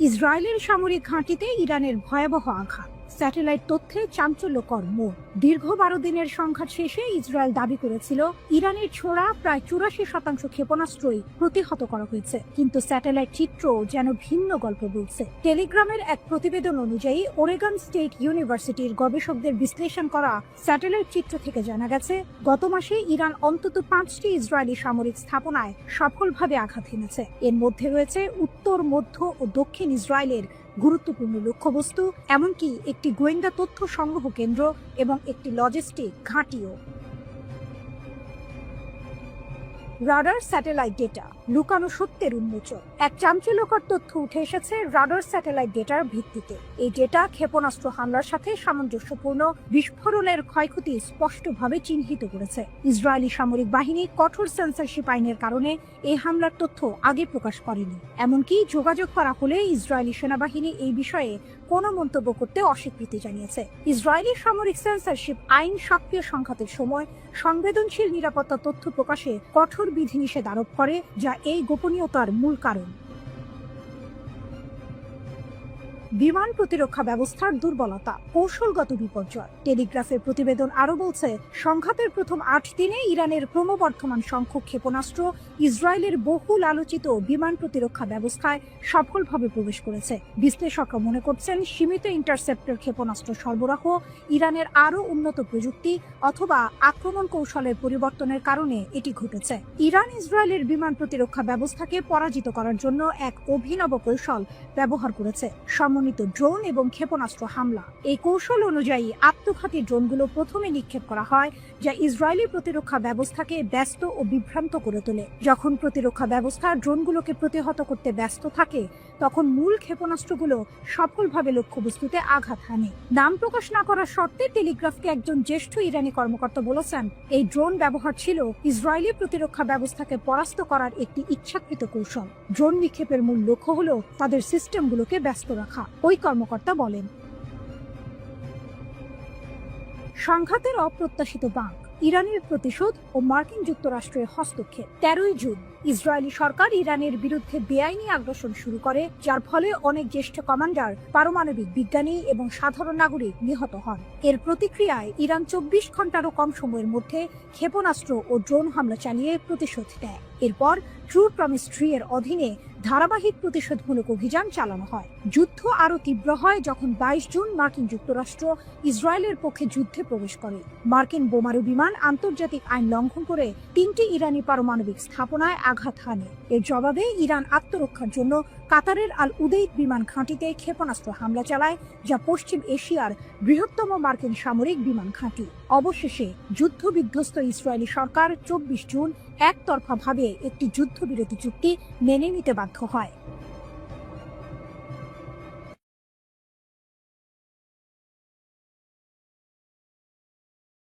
A: ইসরায়েলের সামরিক ঘাঁটিতে ইরানের ভয়াবহ আঘাত, স্যাটেলাইট তথ্যে চাঞ্চল্যকর মোড়। দীর্ঘ 12 দিনের সংঘাত শেষে ইসরায়েল দাবি করেছিল ইরানের ছোড়া প্রায় 84% ক্ষেপণাস্ত্রই প্রতিহত করা হয়েছে, কিন্তু স্যাটেলাইট চিত্র যেন ভিন্ন গল্প বলছে। টেলিগ্রামের এক প্রতিবেদন অনুযায়ী ওরেগন স্টেট ইউনিভার্সিটির গবেষকদের বিশ্লেষণ করা স্যাটেলাইট চিত্র থেকে জানা গেছে গত মাসে ইরান অন্তত 5টি ইসরায়েলি সামরিক স্থাপনায় সফলভাবে আঘাত হেনেছে। এর মধ্যে রয়েছে উত্তর, মধ্য ও দক্ষিণ ইসরায়েলের গুরুত্বপূর্ণ লক্ষ্যবস্তু, এমনকি একটি গোয়েন্দা তথ্য সংগ্রহ কেন্দ্র এবং একটি লজিস্টিক ঘাঁটিও। রাডার স্যাটেলাইট ডেটা, লুকানো সত্যের উন্মোচন। এক চাঞ্চল্যকর তথ্য উঠে এসেছে রাডার স্যাটেলাইট ডেটার ভিত্তিতে। এই ডেটা ক্ষেপণাস্ত্র হামলার সাথে সামঞ্জস্যপূর্ণ বিস্ফোরণের ক্ষয়ক্ষতি স্পষ্টভাবে চিহ্নিত করেছে। ইসরায়েলি সামরিক বাহিনী কঠোর সেন্সরশিপ আইনের কারণে এই হামলার তথ্য আগে প্রকাশ করেনি। এমনকি যোগাযোগ করা হলে ইসরায়েলি সেনাবাহিনী এই বিষয়ে কোনো মন্তব্য করতে অস্বীকৃতি জানিয়েছে। ইসরায়েলি সামরিক সেন্সরশিপ আইন সক্রিয় সংঘাতের সময় সংবেদনশীল নিরাপত্তা তথ্য প্রকাশে কঠোর বিধিনিষেধ আরোপ করে, যা এই গোপনীয়তার মূল কারণ। বিমান প্রতিরক্ষা ব্যবস্থার দুর্বলতা, কৌশলগত বিপর্যয়। টেলিগ্রাফের প্রতিবেদন আরও বলছে, সংঘাতের প্রথম 8 দিনে ইরানের ক্রমবর্ধমান সংখ্যক ক্ষেপণাস্ত্র ইসরায়েলের বহুল আলোচিত বিমান প্রতিরক্ষা ব্যবস্থায় সফলভাবে প্রবেশ করেছে। বিশ্লেষকরা মনে করছেন সীমিত ইন্টারসেপ্টর ক্ষেপণাস্ত্র সরবরাহ, ইরানের আরও উন্নত প্রযুক্তি অথবা আক্রমণ কৌশলের পরিবর্তনের কারণে এটি ঘটেছে। ইরান ইসরায়েলের বিমান প্রতিরক্ষা ব্যবস্থাকে পরাজিত করার জন্য এক অভিনব কৌশল ব্যবহার করেছে, সমন্বিত ড্রোন এবং ক্ষেপণাস্ত্র হামলা। এই কৌশল অনুযায়ী আত্মঘাতী ড্রোনগুলো প্রথমে নিক্ষেপ করা হয়, যা ইসরায়েলি প্রতিরক্ষা ব্যবস্থাকে ব্যস্ত ও বিভ্রান্ত করে তোলে। যখন প্রতিরক্ষা ব্যবস্থা ড্রোনগুলোকে প্রতিহত করতে ব্যস্ত থাকে, তখন মূল ক্ষেপণাস্ত্রগুলো সফলভাবে লক্ষ্যবস্তুতে আঘাত হানে। নাম প্রকাশ না করার শর্তে টেলিগ্রাফকে একজন জ্যেষ্ঠ ইরানি কর্মকর্তা বলেছেন, এই ড্রোন ব্যবহার ছিল ইসরায়েলি প্রতিরক্ষা ব্যবস্থাকে পরাস্ত করার একটি ইচ্ছাকৃত কৌশল। ড্রোন নিক্ষেপের মূল লক্ষ্য হল তাদের সিস্টেমগুলোকে ব্যস্ত রাখা, ওই কর্মকর্তা বলেন। সংঘাতের অপ্রত্যাশিত বাঁক, ইরানের প্রতিশোধ ও মার্কিন যুক্তরাষ্ট্রের হস্তক্ষেপ। 13 জুন ইসরায়েলি সরকার ইরানের বিরুদ্ধে বেআইনি আগ্রাসন শুরু করে, যার ফলে অনেক জ্যেষ্ঠ কমান্ডার, পারমাণবিক বিজ্ঞানী এবং সাধারণ নাগরিক নিহত হন। এর প্রতিক্রিয়ায় ইরান 24 ঘন্টারও কম সময়ের মধ্যে ক্ষেপণাস্ত্র ও ড্রোন হামলা চালিয়ে প্রতিশোধ নেয়। এরপর ট্রু প্রমিস ট্রি এর অধীনে ধারাবাহিক প্রতিশোধমূলক অভিযান চালানো হয়। যুদ্ধ আরও তীব্র হয় যখন 22 জুন মার্কিন যুক্তরাষ্ট্র ইসরায়েলের পক্ষে যুদ্ধে প্রবেশ করে। মার্কিন বোমারু বিমান আন্তর্জাতিক আইন লঙ্ঘন করে 3টি ইরানি পারমাণবিক স্থাপনায় আঘাত হানে। এর জবাবে ইরান আত্মরক্ষার জন্য কাতারের আল উদেইদ বিমান ঘাঁটিতে ক্ষেপণাস্ত্র হামলা চালায়, যা পশ্চিম এশিয়ার বৃহত্তম মার্কিন সামরিক বিমান ঘাঁটি। অবশেষে যুদ্ধবিধ্বস্ত ইসরায়েলি সরকার 24 জুন একতরফাভাবে একটি যুদ্ধবিরতি চুক্তি মেনে নিতে বাধ্য হয়।